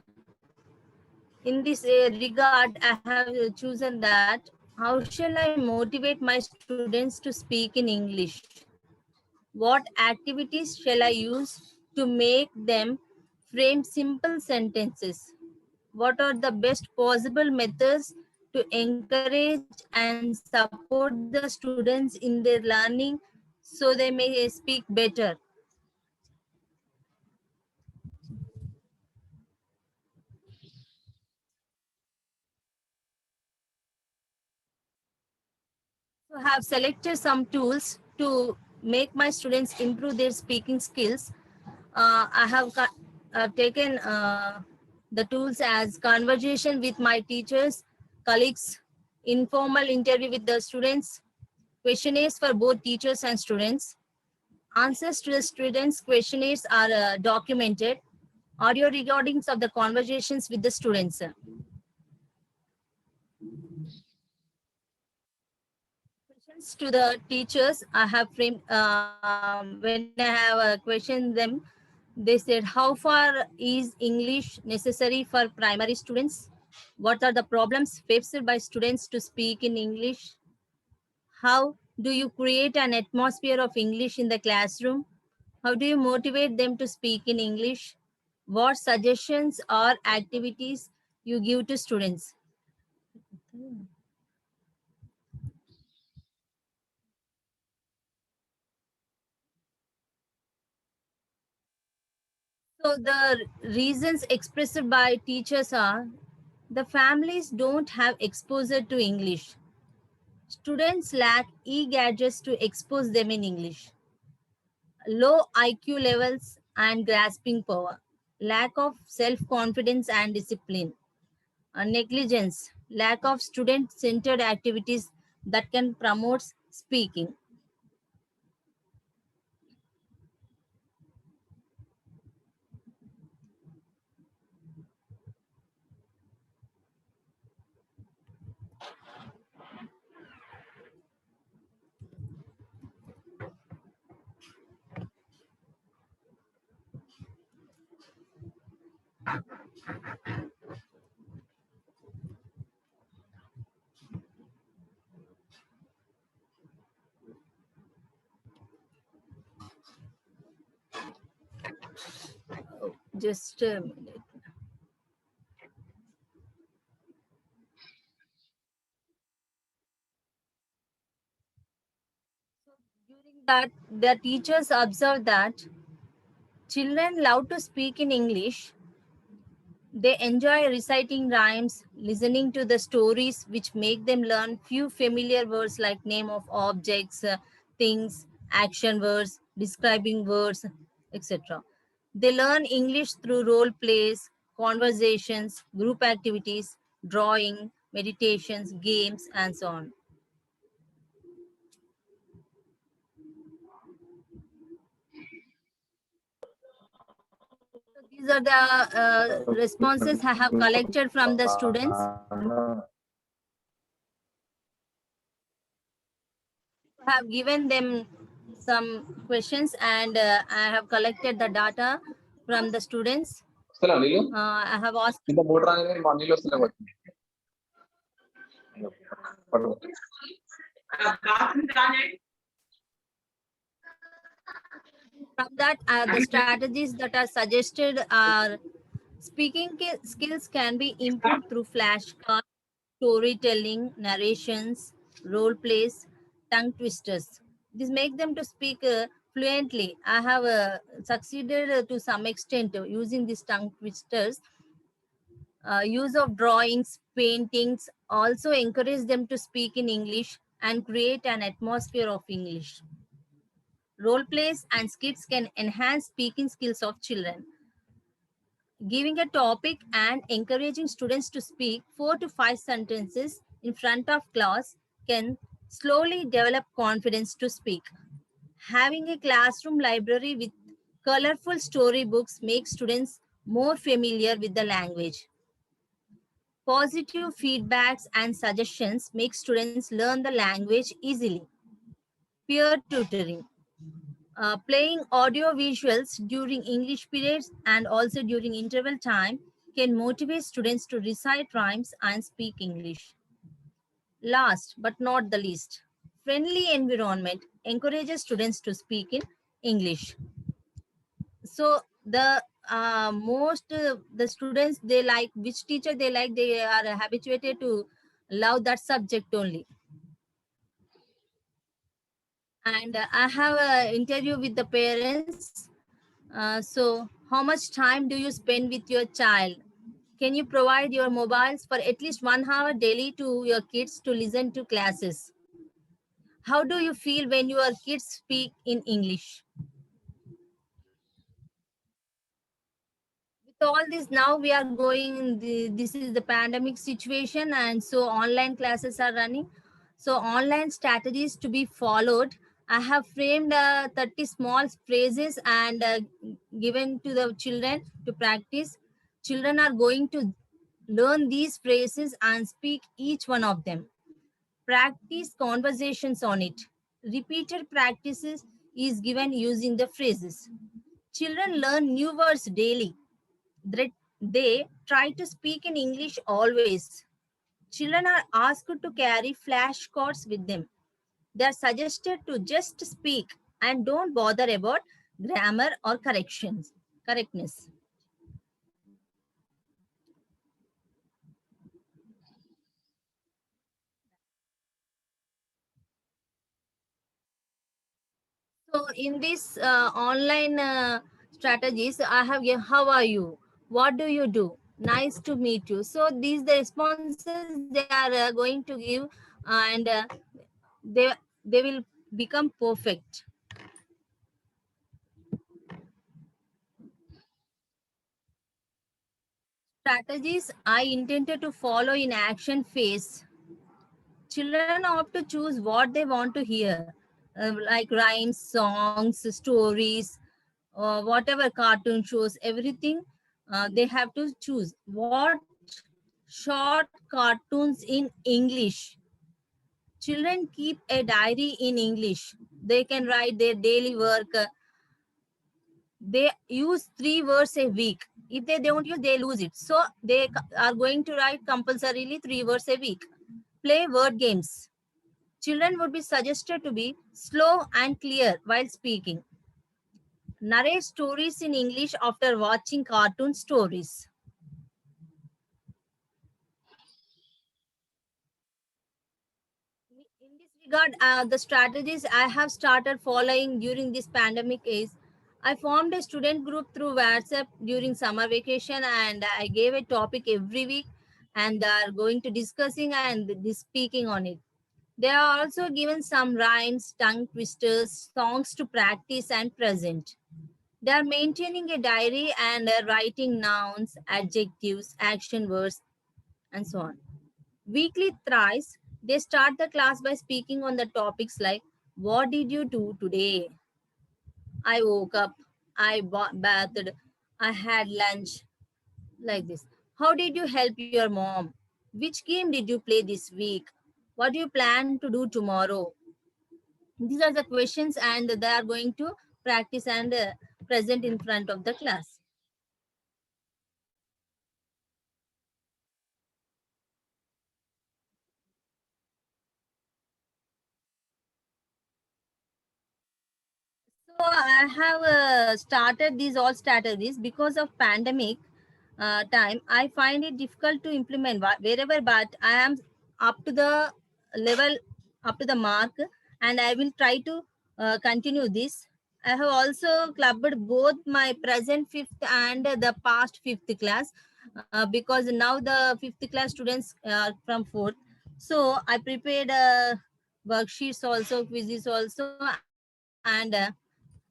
Speaker 8: In this regard, I have chosen that how shall I motivate my students to speak in English? What activities shall I use to make them frame simple sentences? What are the best possible methods to encourage and support the students in their learning so they may speak better? So I have selected some tools to make my students improve their speaking skills. I have taken the tools as conversation with my teachers, colleagues, informal interview with the students, questionnaires for both teachers and students. Answers to the students' questionnaires are documented. Audio recordings of the conversations with the students. Questions to the teachers I have framed when I have questioned them. They said, how far is English necessary for primary students? What are the problems faced by students to speak in English? How do you create an atmosphere of English in the classroom? How do you motivate them to speak in English? What suggestions or activities you give to students? So the reasons expressed by teachers are the families don't have exposure to English. Students lack e-gadgets to expose them in English. Low IQ levels and grasping power. Lack of self-confidence and discipline. Negligence. Lack of student-centered activities that can promote speaking. Just a minute. During that, the teachers observed that children love to speak in English. They enjoy reciting rhymes, listening to the stories which make them learn few familiar words like name of objects, things, action words, describing words, etc. They learn English through role plays, conversations, group activities, drawing, meditations, games, and so on. So these are the responses I have collected from the students. I have given them some questions and I have collected the data from the students. I have asked. From that, the strategies that are suggested are speaking skills can be improved through flashcards, storytelling, narrations, role plays, tongue twisters. This make them to speak fluently. I have succeeded to some extent using these tongue twisters. Use of drawings, paintings also encourage them to speak in English and create an atmosphere of English. Role plays and skits can enhance speaking skills of children. Giving a topic and encouraging students to speak 4 to 5 sentences in front of class can slowly develop confidence to speak. Having a classroom library with colorful storybooks makes students more familiar with the language. Positive feedbacks and suggestions make students learn the language easily. Peer tutoring. Playing audio visuals during English periods and also during interval time can motivate students to recite rhymes and speak English. Last but not the least, friendly environment encourages students to speak in English. So the students, they like which teacher they like, they are habituated to love that subject only. And I have an interview with the parents. So how much time do you spend with your child? Can you provide your mobiles for at least 1 hour daily to your kids to listen to classes? How do you feel when your kids speak in English? With all this, now we are going, this is the pandemic situation, and so online classes are running. So online strategies to be followed. I have framed 30 small phrases and given to the children to practice. Children are going to learn these phrases and speak each one of them. Practice conversations on it. Repeated practices is given using the phrases. Children learn new words daily. They try to speak in English always. Children are asked to carry flashcards with them. They are suggested to just speak and don't bother about grammar or correctness. So in this online strategies, I have how are you? What do you do? Nice to meet you. So these the responses they are going to give, and they they will become perfect. Strategies I intended to follow in action phase. Children opt to choose what they want to hear, like rhymes, songs, stories, whatever cartoon shows, everything. They have to choose what short cartoons in English. Children keep a diary in English. They can write their daily work. They use 3 words a week. If they don't use, they lose it. So they are going to write compulsorily 3 words a week. Play word games. Children would be suggested to be slow and clear while speaking. Narrate stories in English after watching cartoon stories. In this regard, the strategies I have started following during this pandemic is I formed a student group through WhatsApp during summer vacation, and I gave a topic every week, and they are going to discussing and speaking on it. They are also given some rhymes, tongue twisters, songs to practice and present. They are maintaining a diary and writing nouns, adjectives, action words, and so on. Weekly thrice, they start the class by speaking on the topics like, what did you do today? I woke up, I bathed, I had lunch, like this. How did you help your mom? Which game did you play this week? What do you plan to do tomorrow? These are the questions, and they are going to practice and present in front of the class. So I have started these all strategies because of pandemic time. I find it difficult to implement wherever, but I am up to the level, up to the mark, and I will try to continue this. I have also clubbed both my present fifth and the past fifth class because now the fifth class students are from fourth. So I prepared worksheets also, quizzes also, and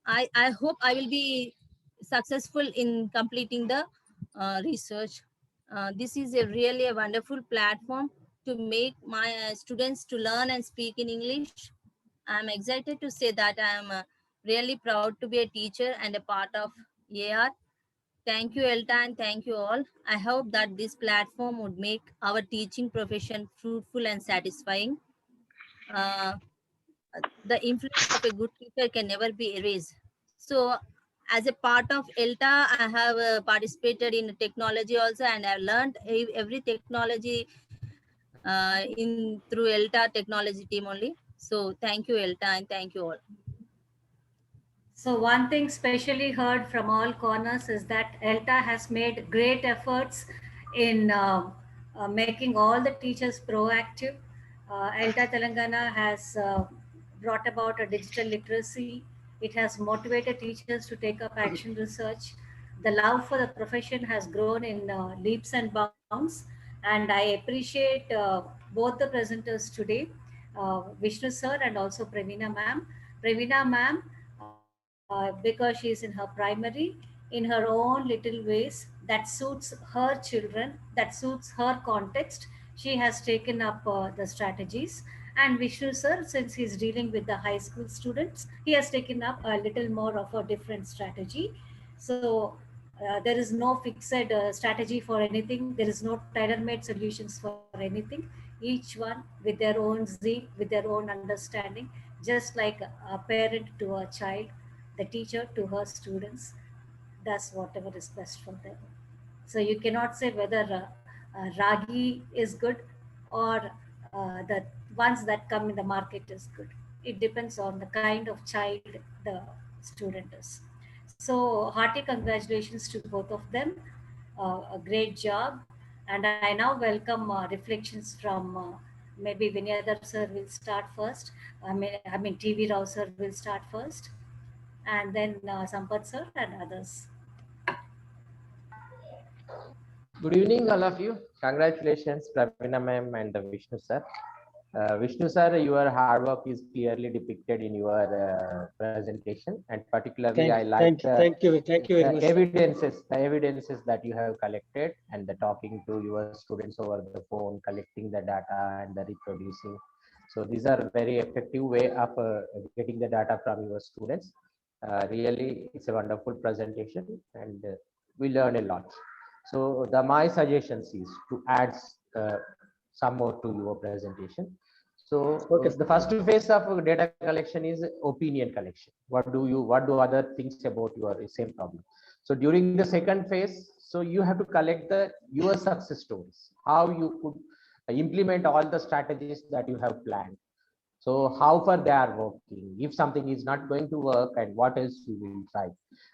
Speaker 8: I hope I will be successful in completing the research. This is a really a wonderful platform to make my students to learn and speak in English. I'm excited to say that I am really proud to be a teacher and a part of AR. Thank you, Elta, and thank you all. I hope that this platform would make our teaching profession fruitful and satisfying. Uh, the influence of a good teacher can never be erased. So, as a part of ELTA, I have participated in technology also, and I've learned every technology in through ELTA technology team only. So, thank you, ELTA, and thank you all.
Speaker 1: So one thing specially heard from all corners is that ELTA has made great efforts in making all the teachers proactive. ELTA Telangana has brought about a digital literacy. It has motivated teachers to take up action research. The love for the profession has grown in leaps and bounds. And I appreciate both the presenters today, Vishnu sir and also Pravina ma'am. Pravina ma'am, because she is in her primary, in her own little ways that suits her children, that suits her context, she has taken up the strategies. And Vishnu sir, since he's dealing with the high school students, he has taken up a little more of a different strategy. So there is no fixed strategy for anything. There is no tailor-made solutions for anything. Each one with their own zeal, with their own understanding, just like a parent to a child, the teacher to her students. does whatever is best for them. So you cannot say whether ragi is good or the ones that come in the market is good. It depends on the kind of child the student is. So hearty congratulations to both of them. A great job. And I now welcome reflections from maybe Vinyadhar sir will start first. I mean TV Rao sir will start first, and then Sampath sir and others.
Speaker 3: Good evening, all of you. Congratulations, Pravina ma'am and Vishnu sir. Vishnu sir, your hard work is clearly depicted in your presentation, and particularly I like
Speaker 2: thank you very much.
Speaker 3: the evidences that you have collected, and the talking to your students over the phone, collecting the data and the reproducing. So these are very effective way of getting the data from your students. Really, it's a wonderful presentation, and we learn a lot. So my suggestions is to add some more to your presentation. So
Speaker 2: Okay.
Speaker 3: the first phase of data collection is opinion collection. What do other things about your same problem? So during the second phase, so you have to collect your success stories, how you could implement all the strategies that you have planned. So how far they are working, if something is not going to work, and what else you will try.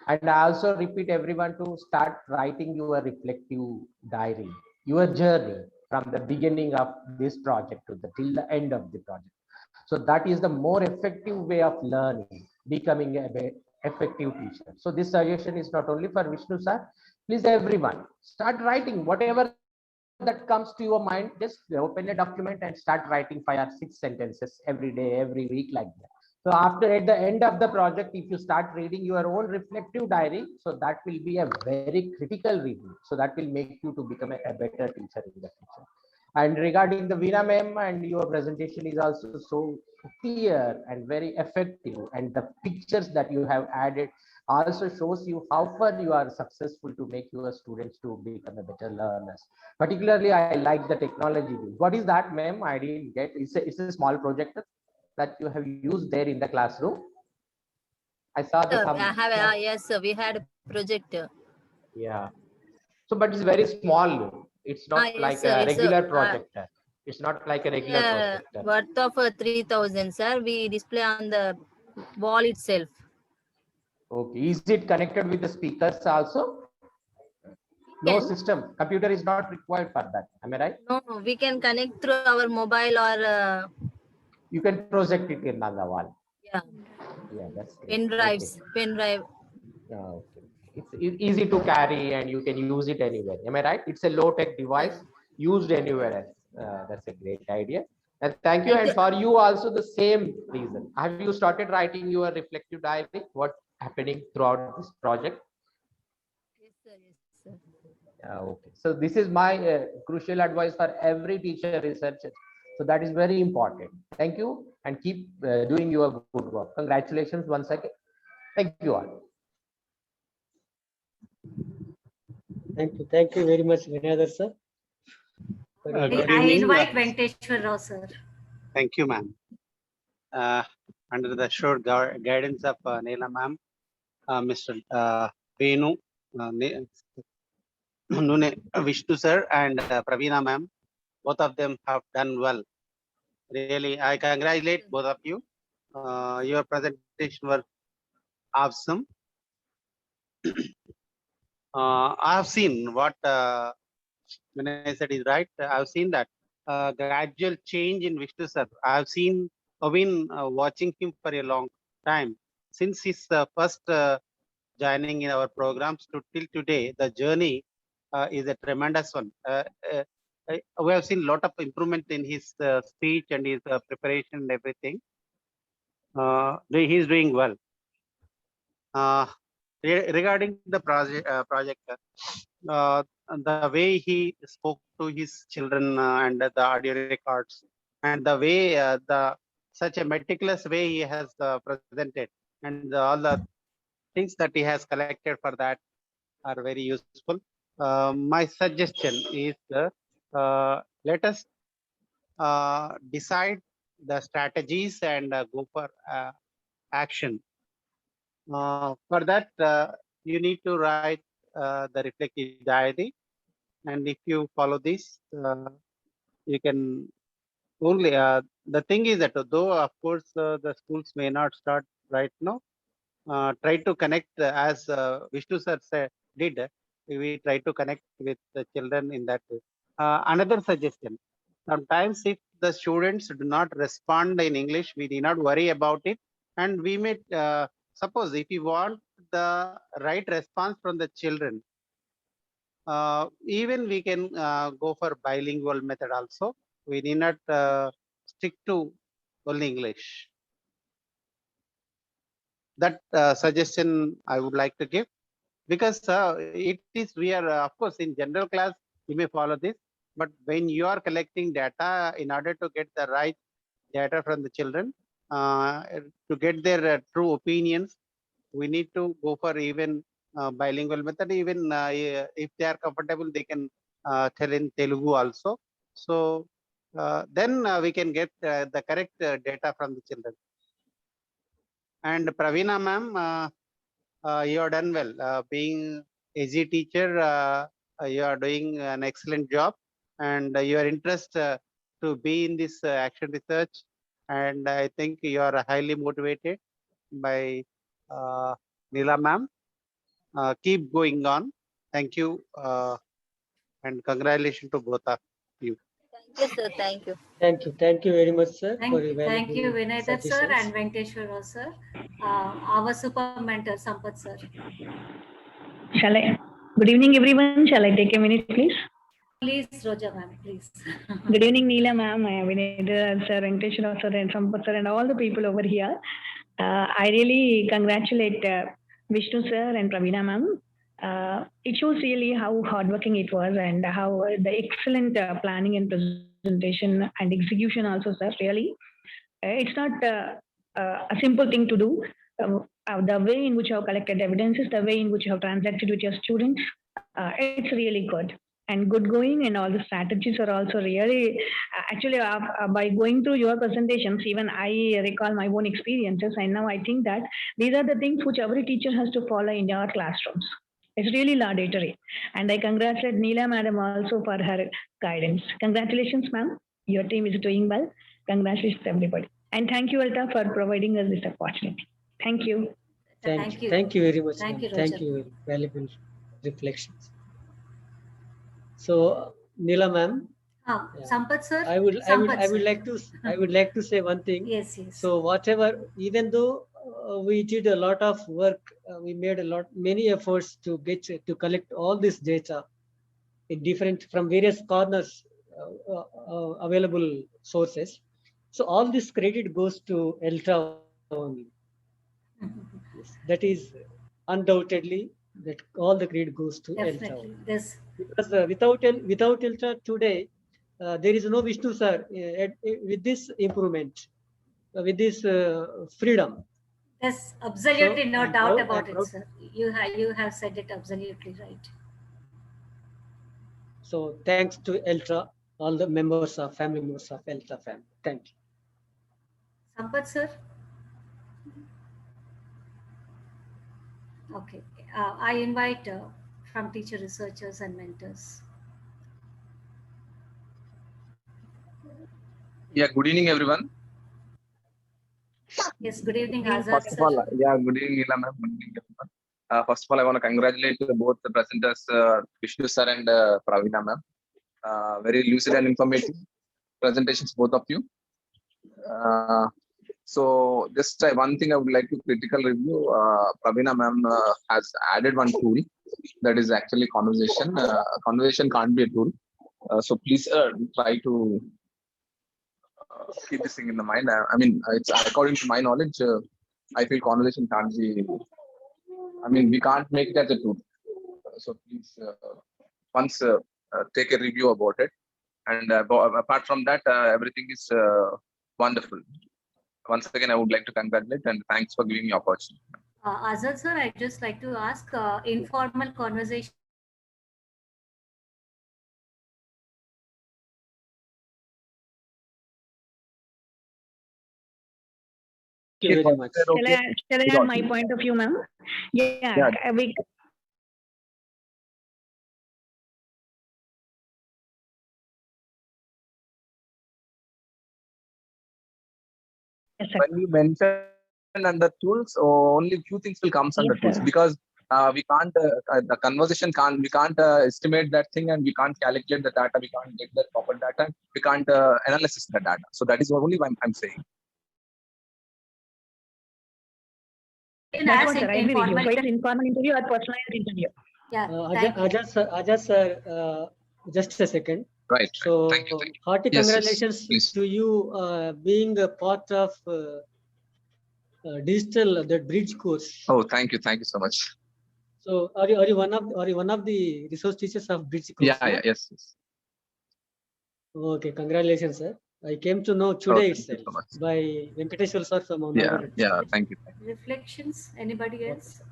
Speaker 3: And I also repeat everyone to start writing your reflective diary, your journey from the beginning of this project to till the end of the project. So that is the more effective way of learning, becoming a effective teacher. So this suggestion is not only for Vishnu sir, please everyone start writing whatever that comes to your mind. Just open a document and start writing 5 or 6 sentences every day, every week, like that. So after, at the end of the project, if you start reading your own reflective diary, so that will be a very critical review. So that will make you to become a better teacher in the future. And regarding the Veena ma'am, and your presentation is also so clear and very effective, and the pictures that you have added also shows you how far you are successful to make your students to become a better learners. Particularly, I like the technology. What is that, ma'am? I didn't get. It's a small projector that you have used there in the classroom. I saw the
Speaker 8: Yes, sir, we had a projector.
Speaker 3: Yeah. So, but it's very small. It's not
Speaker 8: Yes,
Speaker 3: like
Speaker 8: sir,
Speaker 3: a
Speaker 8: it's
Speaker 3: regular projector. It's not like a regular projector.
Speaker 8: worth of 3,000, sir. We display on the wall itself.
Speaker 3: Okay. Is it connected with the speakers also? No system. Computer is not required for that. Am I right?
Speaker 8: No, we can connect through our mobile or
Speaker 3: You can project it in on the wall.
Speaker 8: yeah,
Speaker 3: Yeah, that's great.
Speaker 8: pen drives,
Speaker 3: Okay.
Speaker 8: pen drive.
Speaker 3: Okay. It's easy to carry and you can use it anywhere. Am I right? It's a low-tech device used anywhere else. That's a great idea. And thank you. And for you also the same reason. Have you started writing your reflective diary? What happening throughout this project?
Speaker 8: Yes, sir. Yes, sir.
Speaker 3: Okay. So this is my crucial advice for every teacher researcher. So that is very important. Thank you and keep doing your good work. Congratulations once again. Thank you all.
Speaker 2: Thank you very much, Vinyadhar sir.
Speaker 1: I invite Venkateshwar Rao sir.
Speaker 9: Thank you, ma'am. Under the short guidance of Neela ma'am, Mr. Venu, Vishnu sir, and Praveena ma'am, both of them have done well. Really, I congratulate both of you. Your presentation was awesome. I have seen what when I said is right. I have seen that gradual change in Vishnu sir. I have seen been watching him for a long time since his first joining in our programs to till today. The journey is a tremendous one. We have seen a lot of improvement in his speech and his preparation and everything. He is doing well. Regarding the project, the way he spoke to his children and the audio records, and the way such a meticulous way he has presented, and all the things that he has collected for that are very useful. My suggestion is let us decide the strategies and go for action. For that, you need to write the reflective diary. And if you follow this, you can only, the thing is that though, of course, the schools may not start right now, try to connect as Vishnu sir did. We try to connect with the children in that way. Another suggestion: sometimes if the students do not respond in English, we need not worry about it, and we may suppose if you want the right response from the children, even we can go for bilingual method also. We need not stick to only English. That suggestion I would like to give, because it is, we are of course in general class you may follow this, but when you are collecting data in order to get the right data from the children, to get their true opinions, we need to go for even bilingual method. Even if they are comfortable, they can tell in Telugu also. So then we can get the correct data from the children. And Praveena ma'am, you are done well. Being AG teacher, you are doing an excellent job, and your interest to be in this action research, and I think you are highly motivated by Neela ma'am. Keep going on. Thank you, and congratulations to both of you.
Speaker 8: Thank you, sir. Thank you.
Speaker 2: Thank you very much, sir, for your
Speaker 1: Thank you,
Speaker 2: valuable
Speaker 1: Vinaydat sir
Speaker 2: suggestions.
Speaker 1: and Venkateshwara sir. Our super mentor, Sampath sir.
Speaker 5: Shall I? Good evening, everyone. Shall I take a minute, please?
Speaker 1: Please, Roja ma'am, please.
Speaker 5: Good evening, Neela ma'am, Vinayda sir, Venkateshwara sir, and Sampath sir, and all the people over here. I really congratulate Vishnu sir and Praveena ma'am. It shows really how hardworking it was and how the excellent planning and presentation and execution also, sir. Really, it's not a simple thing to do. The way in which you have collected evidences, the way in which you have transacted with your students, it's really good and good going, and all the strategies are also really actually by going through your presentations, even I recall my own experiences, and now I think that these are the things which every teacher has to follow in their classrooms. It's really laudatory, and I congratulate Neela madam also for her guidance. Congratulations, ma'am. Your team is doing well. Congratulations, everybody, and thank you, Alta, for providing us this opportunity. Thank you.
Speaker 2: Thank you very much.
Speaker 1: Thank you,
Speaker 2: Thank
Speaker 1: Roger.
Speaker 2: you. Valuable reflections. So, Neela ma'am,
Speaker 1: Sampath sir.
Speaker 2: I would like to say one thing.
Speaker 1: Yes, yes.
Speaker 2: So whatever, even though we did a lot of work, we made many efforts to collect all this data in from various corners, available sources. So all this credit goes to ELTA only. Yes, that is undoubtedly that all the credit goes to ELTA. Because without ELTA today, there is no Vishnu sir with this improvement, with this freedom.
Speaker 1: There's absolutely no doubt about it, sir. You have said it absolutely right.
Speaker 2: So thanks to ELTA, all the family members of ELTA family. Thank you.
Speaker 1: Sampath sir. Okay, I invite from teacher researchers and mentors.
Speaker 10: Yeah, good evening, everyone.
Speaker 1: Yes, good evening, Azad
Speaker 10: First of all, yeah, good evening, Neela ma'am. Good evening, everyone. First of all, I want to congratulate both the presenters, Vishnu sir and Praveena ma'am. Very lucid and informative presentations, both of you. So just one thing I would like to critical review. Praveena ma'am has added one tool that is actually conversation. Conversation can't be a tool. So please try to keep this thing in the mind. I mean, it's according to my knowledge, I feel conversation can't be. I mean, we can't make it as a tool. So please, once take a review about it. And apart from that, everything is wonderful. Once again, I would like to congratulate and thanks for giving me opportunity.
Speaker 1: Azad sir, I'd just like to ask informal conversation.
Speaker 2: Thank you very much.
Speaker 5: Shall I add my point of view, ma'am? Yeah. Yes, sir.
Speaker 10: when you mention under tools, only few things will come under
Speaker 5: Yes,
Speaker 10: tools
Speaker 5: sir.
Speaker 10: because we can't the conversation can't we can't estimate that thing and we can't calculate the data, we can't get the proper data, we can't analyze the data. So that is only why I'm saying.
Speaker 5: That's what, sir. I agree with you. So it's informal interview or personalized interview.
Speaker 1: Yeah, thank you.
Speaker 2: Ajaz sir, just a second.
Speaker 10: Right.
Speaker 2: So,
Speaker 10: Thank you.
Speaker 2: hearty
Speaker 10: Yes, yes,
Speaker 2: congratulations
Speaker 10: please.
Speaker 2: to you being a part of digital that bridge course.
Speaker 10: Oh, thank you so much.
Speaker 2: So, are you one of the resource teachers of bridge course?
Speaker 10: Yeah, yes.
Speaker 2: Okay, congratulations, sir. I came to know today
Speaker 10: thank you
Speaker 2: itself
Speaker 10: so much.
Speaker 2: by Venkateshwar sir from Amnagar.
Speaker 10: Yeah, thank you.
Speaker 1: Reflections, anybody else?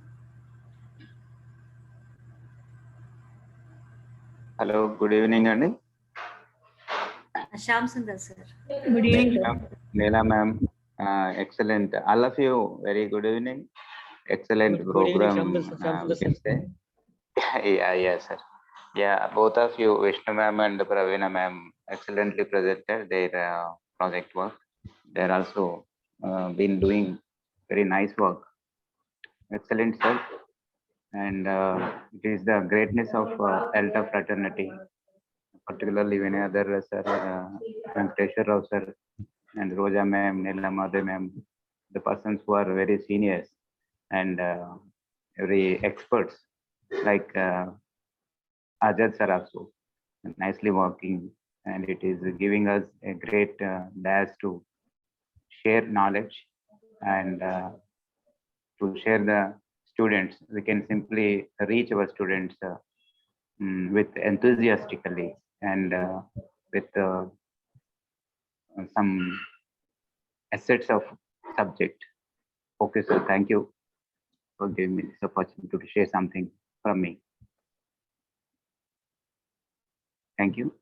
Speaker 11: Hello, good evening, Andy.
Speaker 1: Shyam Sundar sir.
Speaker 5: Good evening, sir.
Speaker 11: Neela ma'am, excellent. All of you, very good evening. Excellent
Speaker 2: Good evening,
Speaker 11: program.
Speaker 2: Shyam
Speaker 11: We
Speaker 2: Sundar
Speaker 11: can
Speaker 2: sir.
Speaker 11: say. Yes, sir. Yeah, both of you, Vishnu ma'am and Pravina ma'am, excellently presented their project work. They're also been doing very nice work. Excellent, sir. And it is the greatness of ELTA fraternity, particularly Vinayadhar sir, Venkateshwar Rao sir, and Roja ma'am, Neela Madhe ma'am, the persons who are very seniors and very experts, like Ajad sir also, nicely working, and it is giving us a great dash to share knowledge and to share the students. We can simply reach our students with enthusiastically and with some assets of subject. Okay, sir, thank you for giving me this opportunity to share something from me. Thank you.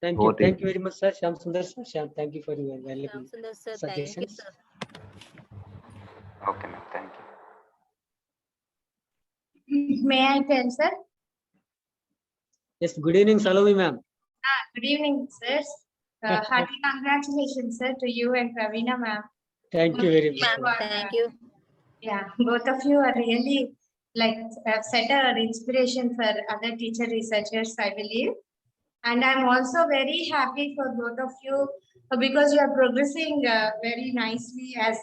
Speaker 2: Thank you very much, sir. Shyam Sundar sir. Shyam, thank you for your valuable
Speaker 8: Sundar sir,
Speaker 2: suggestions.
Speaker 8: thank you, sir.
Speaker 11: Okay, ma'am, thank you.
Speaker 12: May I tell, sir?
Speaker 2: Yes, good evening, Salome ma'am.
Speaker 12: Good evening, sir. Hearty congratulations, sir, to you and Pravina ma'am.
Speaker 2: Thank you very much.
Speaker 8: Ma'am, thank you.
Speaker 12: Yeah, both of you are really like set an inspiration for other teacher researchers, I believe. And I'm also very happy for both of you because you are progressing very nicely as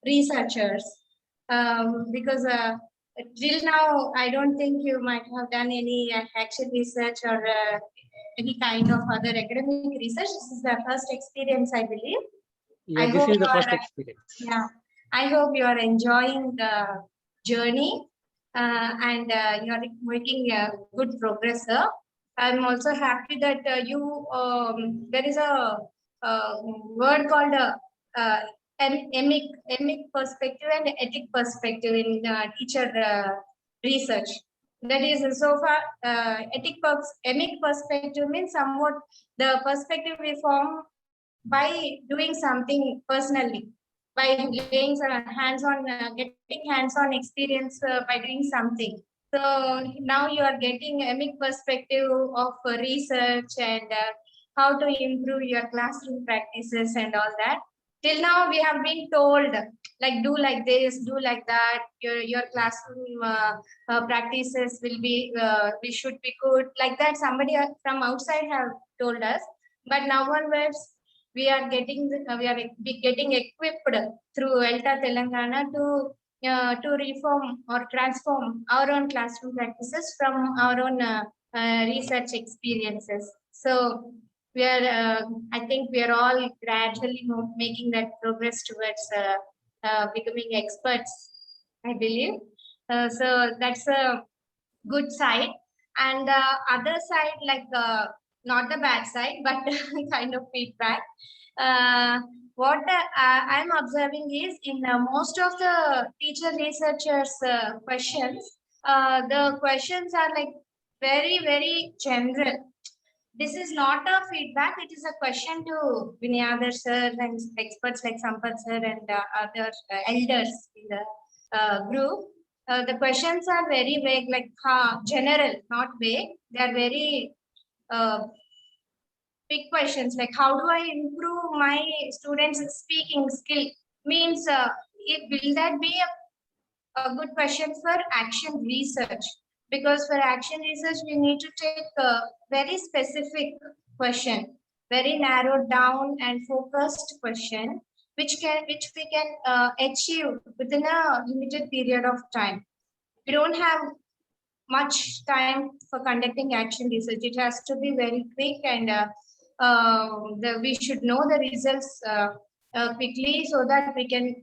Speaker 12: researchers. Because till now, I don't think you might have done any action research or any kind of other academic research. This is the first experience, I believe.
Speaker 2: Yeah, this is the first experience.
Speaker 12: Yeah, I hope you are enjoying the journey and you are making good progress, sir. I'm also happy that there is a word called emic perspective and ethic perspective in teacher research. That is so far emic perspective means somewhat the perspective we form by doing something personally, by laying some hands-on, getting hands-on experience by doing something. So now you are getting emic perspective of research and how to improve your classroom practices and all that. Till now we have been told like do like this, do like that. Your classroom practices will be we should be good like that. Somebody from outside have told us, but now onwards we are getting equipped through ELTA Telangana to reform or transform our own classroom practices from our own research experiences. So we are, I think we are all gradually making that progress towards becoming experts, I believe. So that's a good side. And other side, like not the bad side, but kind of feedback. What I'm observing is in most of the teacher researchers questions, the questions are like very, very general. This is not a feedback, it is a question to Vinayadhar sir and experts like Sampath sir and other elders in the group. The questions are very vague, like general, not vague. They are very big questions like how do I improve my students' speaking skill? Means, will that be a good question for action research? Because for action research, we need to take a very specific question, very narrowed down and focused question, which we can achieve within a limited period of time. We don't have much time for conducting action research. It has to be very quick, and we should know the results quickly so that we can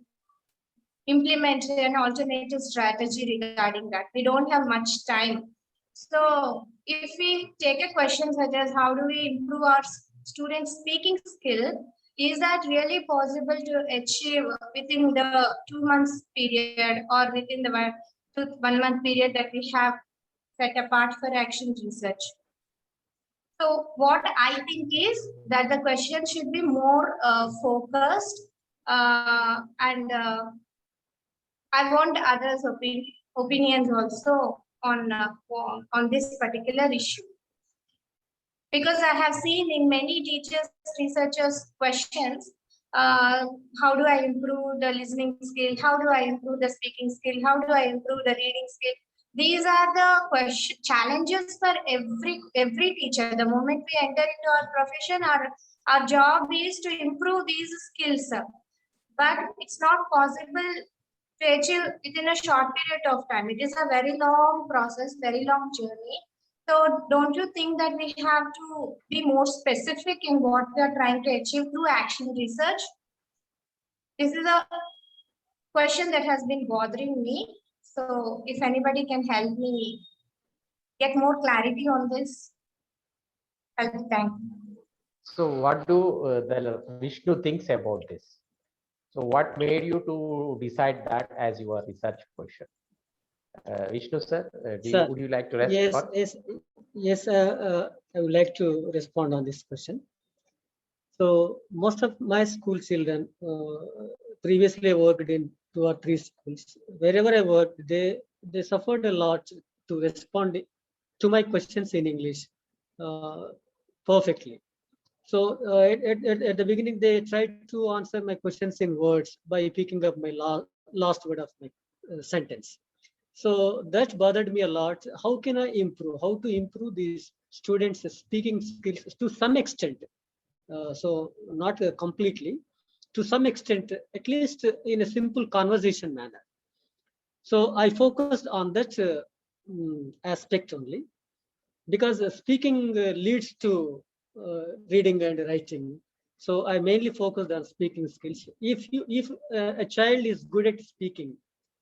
Speaker 12: implement an alternative strategy regarding that. We don't have much time. So if we take a question such as how do we improve our students' speaking skill, is that really possible to achieve within the 2 months period or within the 1 month period that we have set apart for action research? So what I think is that the question should be more focused, and I want others' opinions also on this particular issue. Because I have seen in many teachers, researchers' questions, how do I improve the listening skill? How do I improve the speaking skill? How do I improve the reading skill? These are the challenges for every teacher. The moment we enter into our profession, our job is to improve these skills. But it's not possible to achieve within a short period of time. It is a very long process, very long journey. So don't you think that we have to be more specific in what we are trying to achieve through action research? This is a question that has been bothering me. So if anybody can help me get more clarity on this, I'll be thankful.
Speaker 3: So what do the Vishnu thinks about this? So what made you to decide that as your research question? Vishnu sir, would you like to respond?
Speaker 2: Yes. I would like to respond on this question. So most of my school children previously worked in 2 or 3 schools. Wherever I worked, they suffered a lot to respond to my questions in English perfectly. So at the beginning, they tried to answer my questions in words by picking up my last word of my sentence. So that bothered me a lot. How can I improve? How to improve these students' speaking skills to some extent? So not completely, to some extent, at least in a simple conversation manner. So I focused on that aspect only, because speaking leads to reading and writing. So I mainly focused on speaking skills. If a child is good at speaking,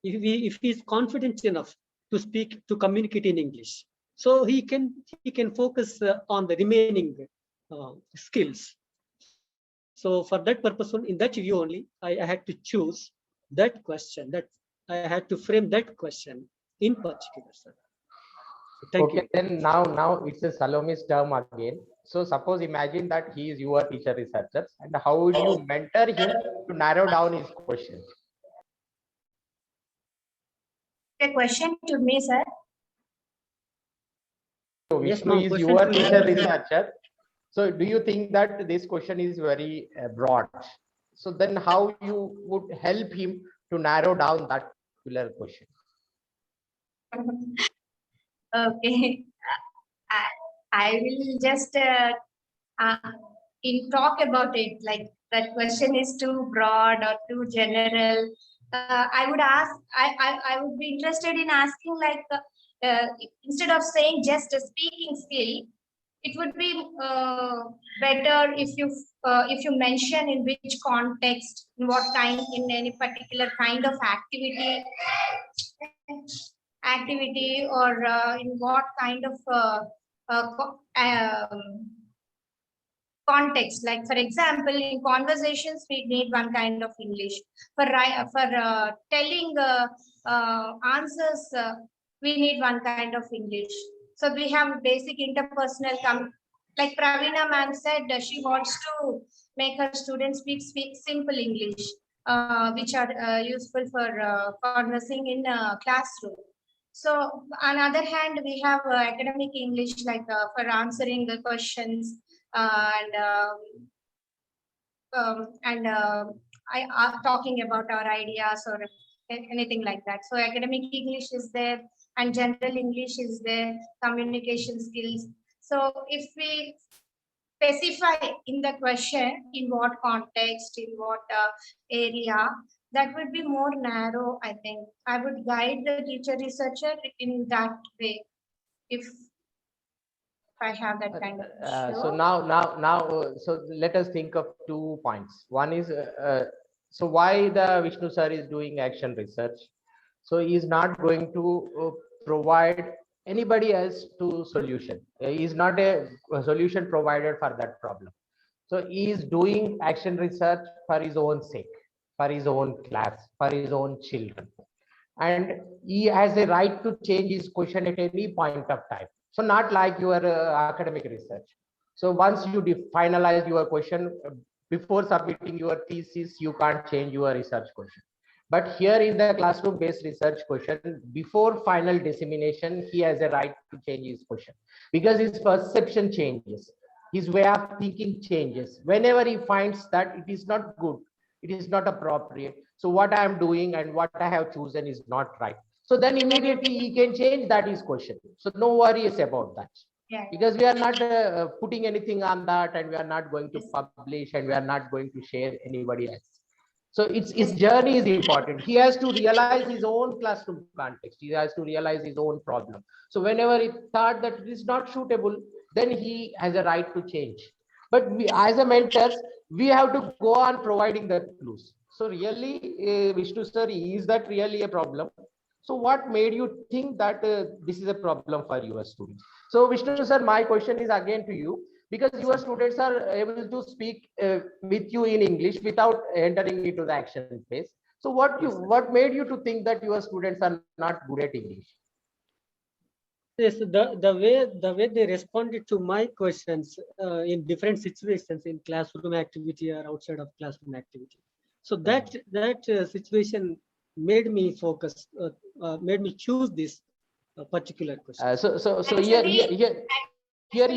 Speaker 2: if he is confident enough to speak, to communicate in English, so he can focus on the remaining skills. So for that purpose, in that view only, I had to choose that question. That I had to frame that question in particular, sir. Thank you.
Speaker 3: Then now it's a Salome's term again. So suppose imagine that he is your teacher researcher, and how would you mentor him to narrow down his question?
Speaker 12: A question to me, sir.
Speaker 3: So Vishnu is your teacher researcher. So do you think that this question is very broad? So then how you would help him to narrow down that particular question?
Speaker 12: Okay, I will just talk about it. Like that question is too broad or too general. I would ask. I would be interested in asking, like, instead of saying just a speaking skill, it would be better if you mention in which context, in what kind, in any particular kind of activity, or in what kind of context. Like, for example, in conversations, we need one kind of English. For telling answers, we need one kind of English. So we have basic interpersonal, like Praveena ma'am said, she wants to make her students speak simple English, which are useful for conversing in a classroom. So on the other hand, we have academic English, like for answering the questions, talking about our ideas or anything like that. So academic English is there and general English is there, communication skills. So if we specify in the question in what context, in what area, that would be more narrow, I think. I would guide the teacher researcher in that way if I have that kind of issue.
Speaker 3: So so let us think of 2 points. One is, so why the Vishnu sir is doing action research? So he is not going to provide anybody else to solution. He is not a solution provider for that problem. So he is doing action research for his own sake, for his own class, for his own children. And he has a right to change his question at any point of time. So not like your academic research. So once you finalize your question, before submitting your thesis, you can't change your research question. But here in the classroom-based research question, before final dissemination, he has a right to change his question because his perception changes, his way of thinking changes. Whenever he finds that it is not good, it is not appropriate, so what I am doing and what I have chosen is not right, so then immediately he can change that his question. So no worries about that.
Speaker 12: Yeah.
Speaker 3: Because we are not putting anything on that, and we are not going to publish, and we are not going to share anybody else. So his journey is important. He has to realize his own classroom context. He has to realize his own problem. So whenever he thought that it is not suitable, then he has a right to change. But we, as a mentors, we have to go on providing the clues. So really, Vishnu sir, is that really a problem? So what made you think that this is a problem for your students? So Vishnu sir, my question is again to you, because your students are able to speak with you in English without entering into the action phase. So what made you to think that your students are not good at English?
Speaker 2: Yes, the way they responded to my questions in different situations, in classroom activity or outside of classroom activity. So that situation made me focus, made me choose this particular question.
Speaker 3: So here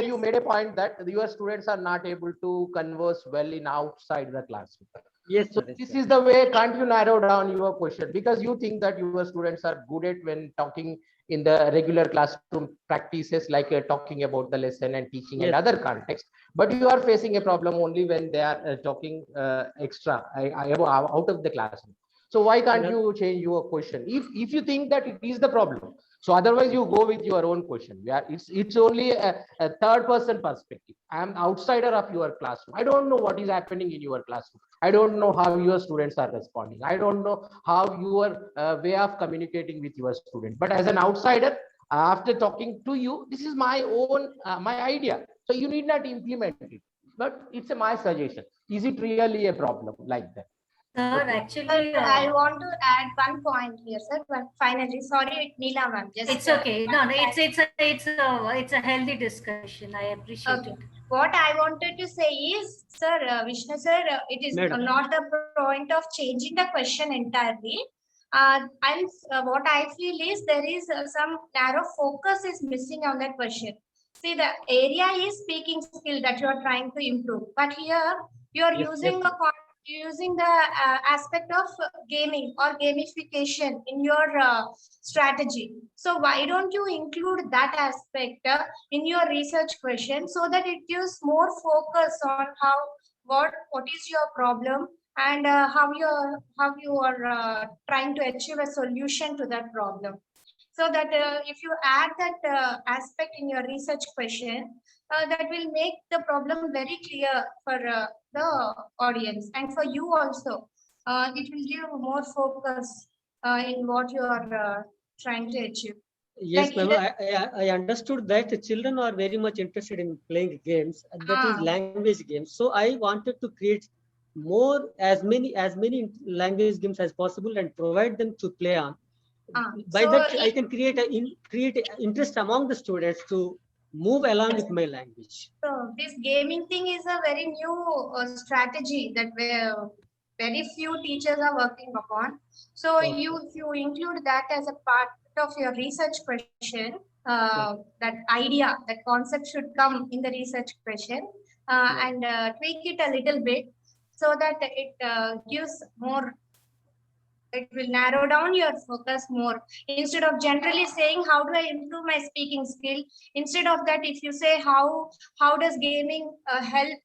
Speaker 3: you made a point that your students are not able to converse well in outside the classroom.
Speaker 2: Yes,
Speaker 3: so
Speaker 2: sir,
Speaker 3: this is the way. Can't you narrow down your question, because you think that your students are good at when talking in the regular classroom practices, like talking about the lesson and teaching and other context, but you are facing a problem only when they are talking extra out of the classroom. So why can't you change your question if you think that it is the problem? So otherwise you go with your own question. It's only a third person perspective. I am outsider of your classroom. I don't know what is happening in your classroom. I don't know how your students are responding. I don't know how your way of communicating with your student. But as an outsider, after talking to you, this is my own my idea. So you need not implement it. But it's my suggestion. Is it really a problem like that?
Speaker 1: Sir, actually,
Speaker 12: I want to add one point here, sir. But finally, sorry, Neela ma'am.
Speaker 1: It's okay. No, it's a healthy discussion. I appreciate it.
Speaker 12: What I wanted to say is, sir, Vishnu sir, it is not the point of changing the question entirely. What I feel is there is some narrow focus is missing on that question. See, the area is speaking skill that you are trying to improve, but here you are using the aspect of gaming or gamification in your strategy. So why don't you include that aspect in your research question, so that it gives more focus on what is your problem and how you are trying to achieve a solution to that problem. So that if you add that aspect in your research question, that will make the problem very clear for the audience and for you also. It will give more focus in what you are trying to achieve.
Speaker 2: Yes, ma'am. I understood that the children are very much interested in playing games. That is language games. So I wanted to create as many language games as possible and provide them to play on. By that, I can create interest among the students to move along with my language.
Speaker 12: So this gaming thing is a very new strategy that very few teachers are working upon. So if you include that as a part of your research question, that idea, that concept should come in the research question, and tweak it a little bit so that it gives more, it will narrow down your focus more. Instead of generally saying, how do I improve my speaking skill? Instead of that, if you say, how does gaming help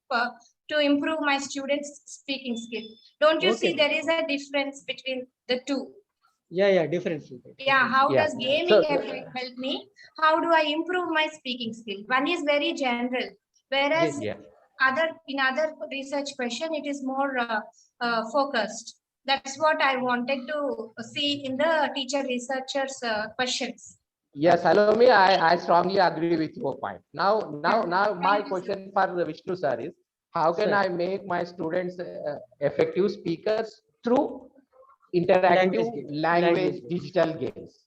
Speaker 12: to improve my students' speaking skill? Don't you see there is a difference between the two?
Speaker 2: Yeah, difference.
Speaker 12: Yeah, how
Speaker 3: Yeah.
Speaker 12: does gaming help me? How do I improve my speaking skill? One is very general, whereas in other research question, it is more focused. That's what I wanted to see in the teacher researchers questions.
Speaker 3: Yes, Salome, I strongly agree with your point. Now my question for Vishnu sir is, how can I make my students effective speakers through interactive language digital games?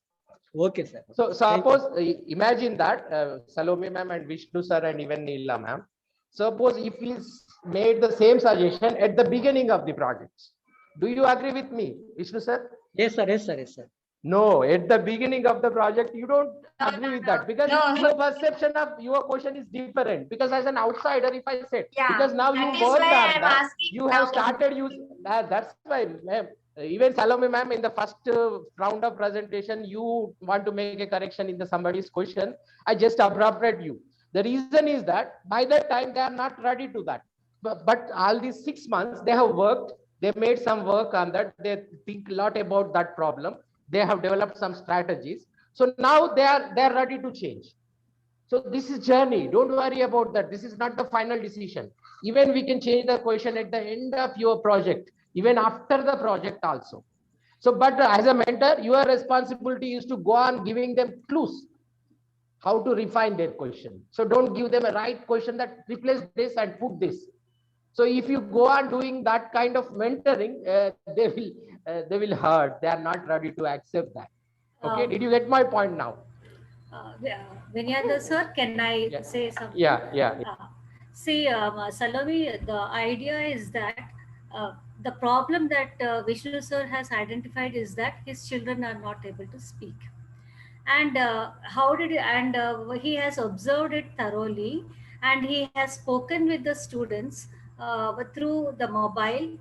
Speaker 2: Okay, sir.
Speaker 3: So suppose, imagine that Salome ma'am and Vishnu sir and even Neela ma'am, suppose if we made the same suggestion at the beginning of the project. Do you agree with me, Vishnu sir?
Speaker 2: Yes, sir. Yes, sir. Yes, sir.
Speaker 3: No, at the beginning of the project, you don't agree with that because your perception of your question is different. Because as an outsider, if I said, because now you worked on that, you have started using that. That's why, ma'am. Even Salome ma'am, in the first round of presentation, you want to make a correction in the somebody's question. I just abrupted you. The reason is that by that time they are not ready to that. But all these 6 months they have worked. They made some work on that. They think a lot about that problem. They have developed some strategies. So now they are ready to change. So this is journey. Don't worry about that. This is not the final decision. Even we can change the question at the end of your project, even after the project also. So, but as a mentor, your responsibility is to go on giving them clues how to refine their question. So don't give them a right question that replace this and put this. So if you go on doing that kind of mentoring, they will hurt. They are not ready to accept that. Okay, did you get my point now?
Speaker 1: Vinyadhar sir, can I say something?
Speaker 3: Yeah.
Speaker 1: See, Salome, the idea is that the problem that Vishnu sir has identified is that his children are not able to speak. And he has observed it thoroughly, and he has spoken with the students through the mobile,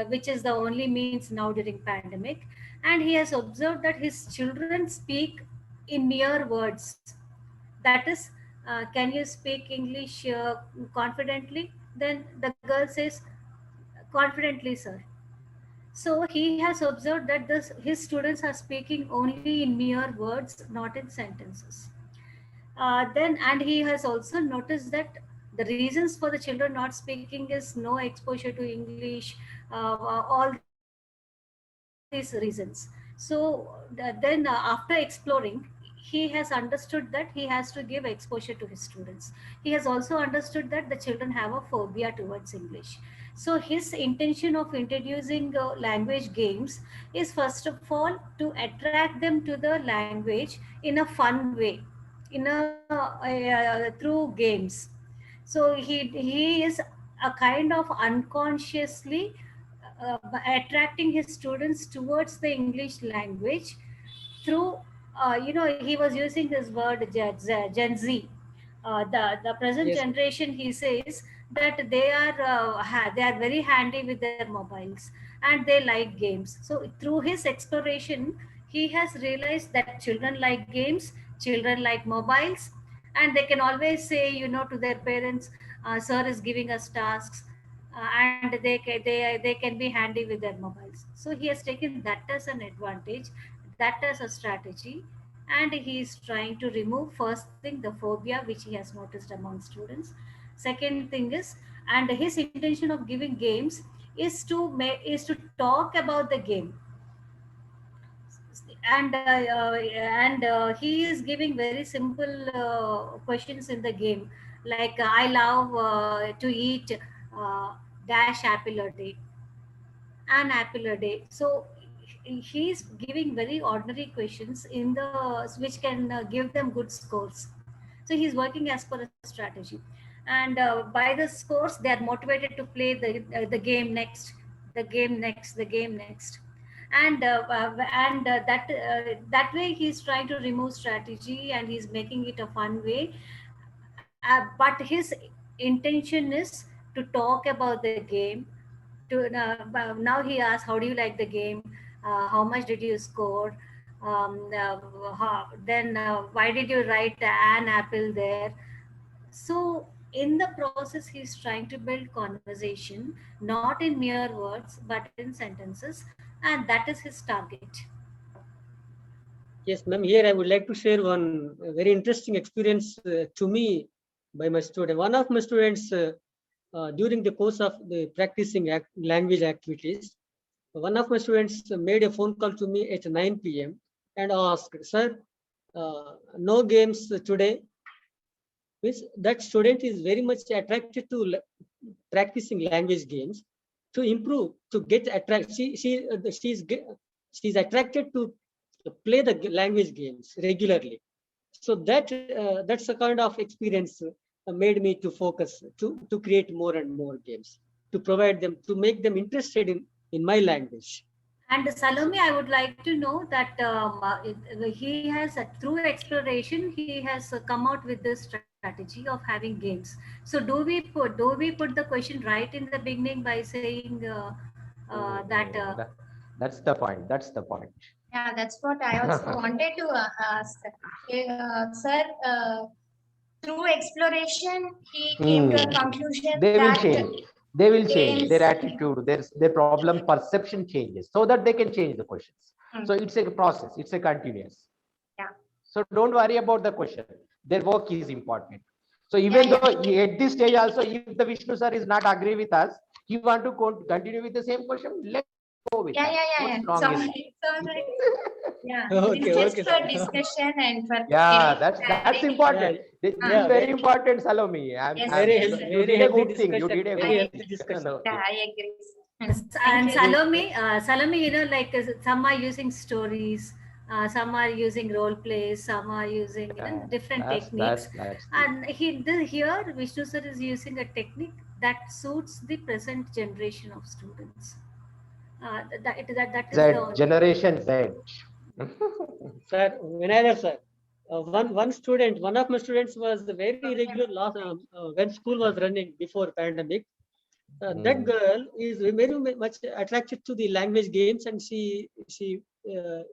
Speaker 1: which is the only means now during pandemic. And he has observed that his children speak in mere words. That is, can you speak English confidently? Then the girl says, confidently, sir. So he has observed that his students are speaking only in mere words, not in sentences. And he has also noticed that the reasons for the children not speaking is no exposure to English, all these reasons. So then after exploring, he has understood that he has to give exposure to his students. He has also understood that the children have a phobia towards English. So his intention of introducing language games is first of all to attract them to the language in a fun way, through games. So he is a kind of unconsciously attracting his students towards the English language through, he was using this word Gen Z. The present generation, he says that they are very handy with their mobiles and they like games. So through his exploration, he has realized that children like games, children like mobiles, and they can always say, to their parents, sir is giving us tasks, and they can be handy with their mobiles. So he has taken that as an advantage, that as a strategy, and he is trying to remove, first thing, the phobia which he has noticed among students. Second thing is, and his intention of giving games is to talk about the game. And he is giving very simple questions in the game, like I love to eat dash apple a day, an apple a day. So he's giving very ordinary questions in the which can give them good scores. So he's working as per a strategy, and by the scores they are motivated to play the game next, the game next, the game next. that way he's trying to remove strategy and he's making it a fun way. But his intention is to talk about the game. Now he asks, how do you like the game? How much did you score? Why did you write an apple there? So in the process, he's trying to build conversation, not in mere words, but in sentences, and that is his target.
Speaker 2: Yes, ma'am. Here I would like to share one very interesting experience to me by my student. One of my students, during the course of the practicing language activities, one of my students made a phone call to me at 9 p.m. and asked, "Sir, no games today." Means that student is very much attracted to practicing language games to improve, to get attract. She's attracted to play the language games regularly. So that's a kind of experience made me to focus to create more and more games, to provide them, to make them interested in my language.
Speaker 1: And Salome, I would like to know that he has, through exploration, he has come out with this strategy of having games. So do we put the question right in the beginning by saying
Speaker 3: that's the point. That's the point.
Speaker 12: Yeah, that's what I also wanted to ask. Sir, through exploration, he came to a conclusion
Speaker 3: They will
Speaker 12: that
Speaker 3: change. They will change their
Speaker 12: games-
Speaker 3: attitude, their problem perception changes, so that they can change the questions. So it's a process. It's a continuous.
Speaker 12: Yeah.
Speaker 3: So don't worry about the question. Their work is important. So even though at this stage also, if the Vishnu sir is not agree with us, he want to continue with the same question. Let's go with that. What's wrong in that?
Speaker 12: Yeah,
Speaker 2: Okay,
Speaker 12: it's just
Speaker 2: okay,
Speaker 12: for
Speaker 2: sir.
Speaker 12: discussion and for
Speaker 3: Yeah,
Speaker 12: any
Speaker 3: that's
Speaker 12: understanding.
Speaker 3: important. This is very important, Salome.
Speaker 12: Yes,
Speaker 2: Very
Speaker 12: yes,
Speaker 2: healthy,
Speaker 12: sir.
Speaker 3: You
Speaker 2: very
Speaker 3: did a
Speaker 2: healthy
Speaker 3: good thing. You
Speaker 2: discussion.
Speaker 3: did a
Speaker 2: Very
Speaker 3: good
Speaker 2: healthy
Speaker 3: thing.
Speaker 2: discussion.
Speaker 3: Okay.
Speaker 12: Yeah, I agree.
Speaker 1: And
Speaker 12: Thank you.
Speaker 1: Salome, you know, like some are using stories, some are using role plays, some are using different techniques. And here Vishnu sir is using a technique that suits the present generation of students. That is the
Speaker 3: Generation Z.
Speaker 2: Sir, Vinayar sir, one of my students was very regular last when school was running before pandemic. That girl is very much attracted to the language games, and she uh,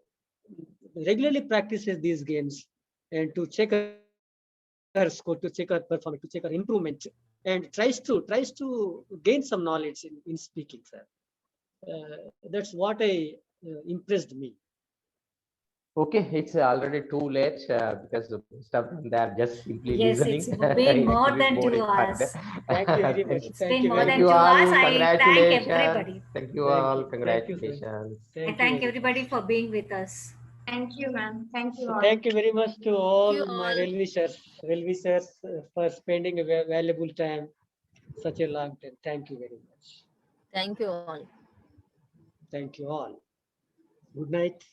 Speaker 2: regularly practices these games and to check her score, to check her performance, to check her improvement, and tries to gain some knowledge in speaking, sir. That's what I impressed me.
Speaker 3: Okay, it's already too late because most of them they are just simply
Speaker 1: Yes,
Speaker 3: listening.
Speaker 1: it's been more
Speaker 3: It will
Speaker 1: than
Speaker 3: be
Speaker 1: 2
Speaker 3: boring for
Speaker 1: hours.
Speaker 3: them.
Speaker 2: Thank you very much.
Speaker 1: It's
Speaker 2: Thank
Speaker 1: been
Speaker 2: you
Speaker 1: more
Speaker 2: very
Speaker 1: than
Speaker 3: Thank you
Speaker 1: 2
Speaker 3: all.
Speaker 1: hours. I thank
Speaker 3: Congratulations.
Speaker 1: everybody.
Speaker 3: Thank you
Speaker 2: Thank
Speaker 3: all.
Speaker 2: you. Thank you, sir.
Speaker 3: Congratulations.
Speaker 1: I
Speaker 2: Thank you
Speaker 1: thank
Speaker 2: very
Speaker 1: everybody for being with us.
Speaker 12: Thank you, ma'am. Thank you
Speaker 2: So
Speaker 12: all.
Speaker 2: thank you very much to all
Speaker 8: you
Speaker 2: my
Speaker 8: all.
Speaker 2: well-wishers for spending a valuable time, such a long time. Thank you very much.
Speaker 8: Thank you all.
Speaker 2: Thank you all. Good night.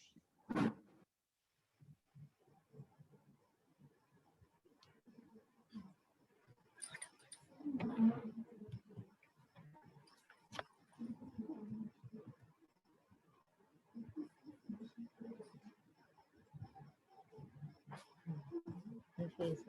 Speaker 8: Faces.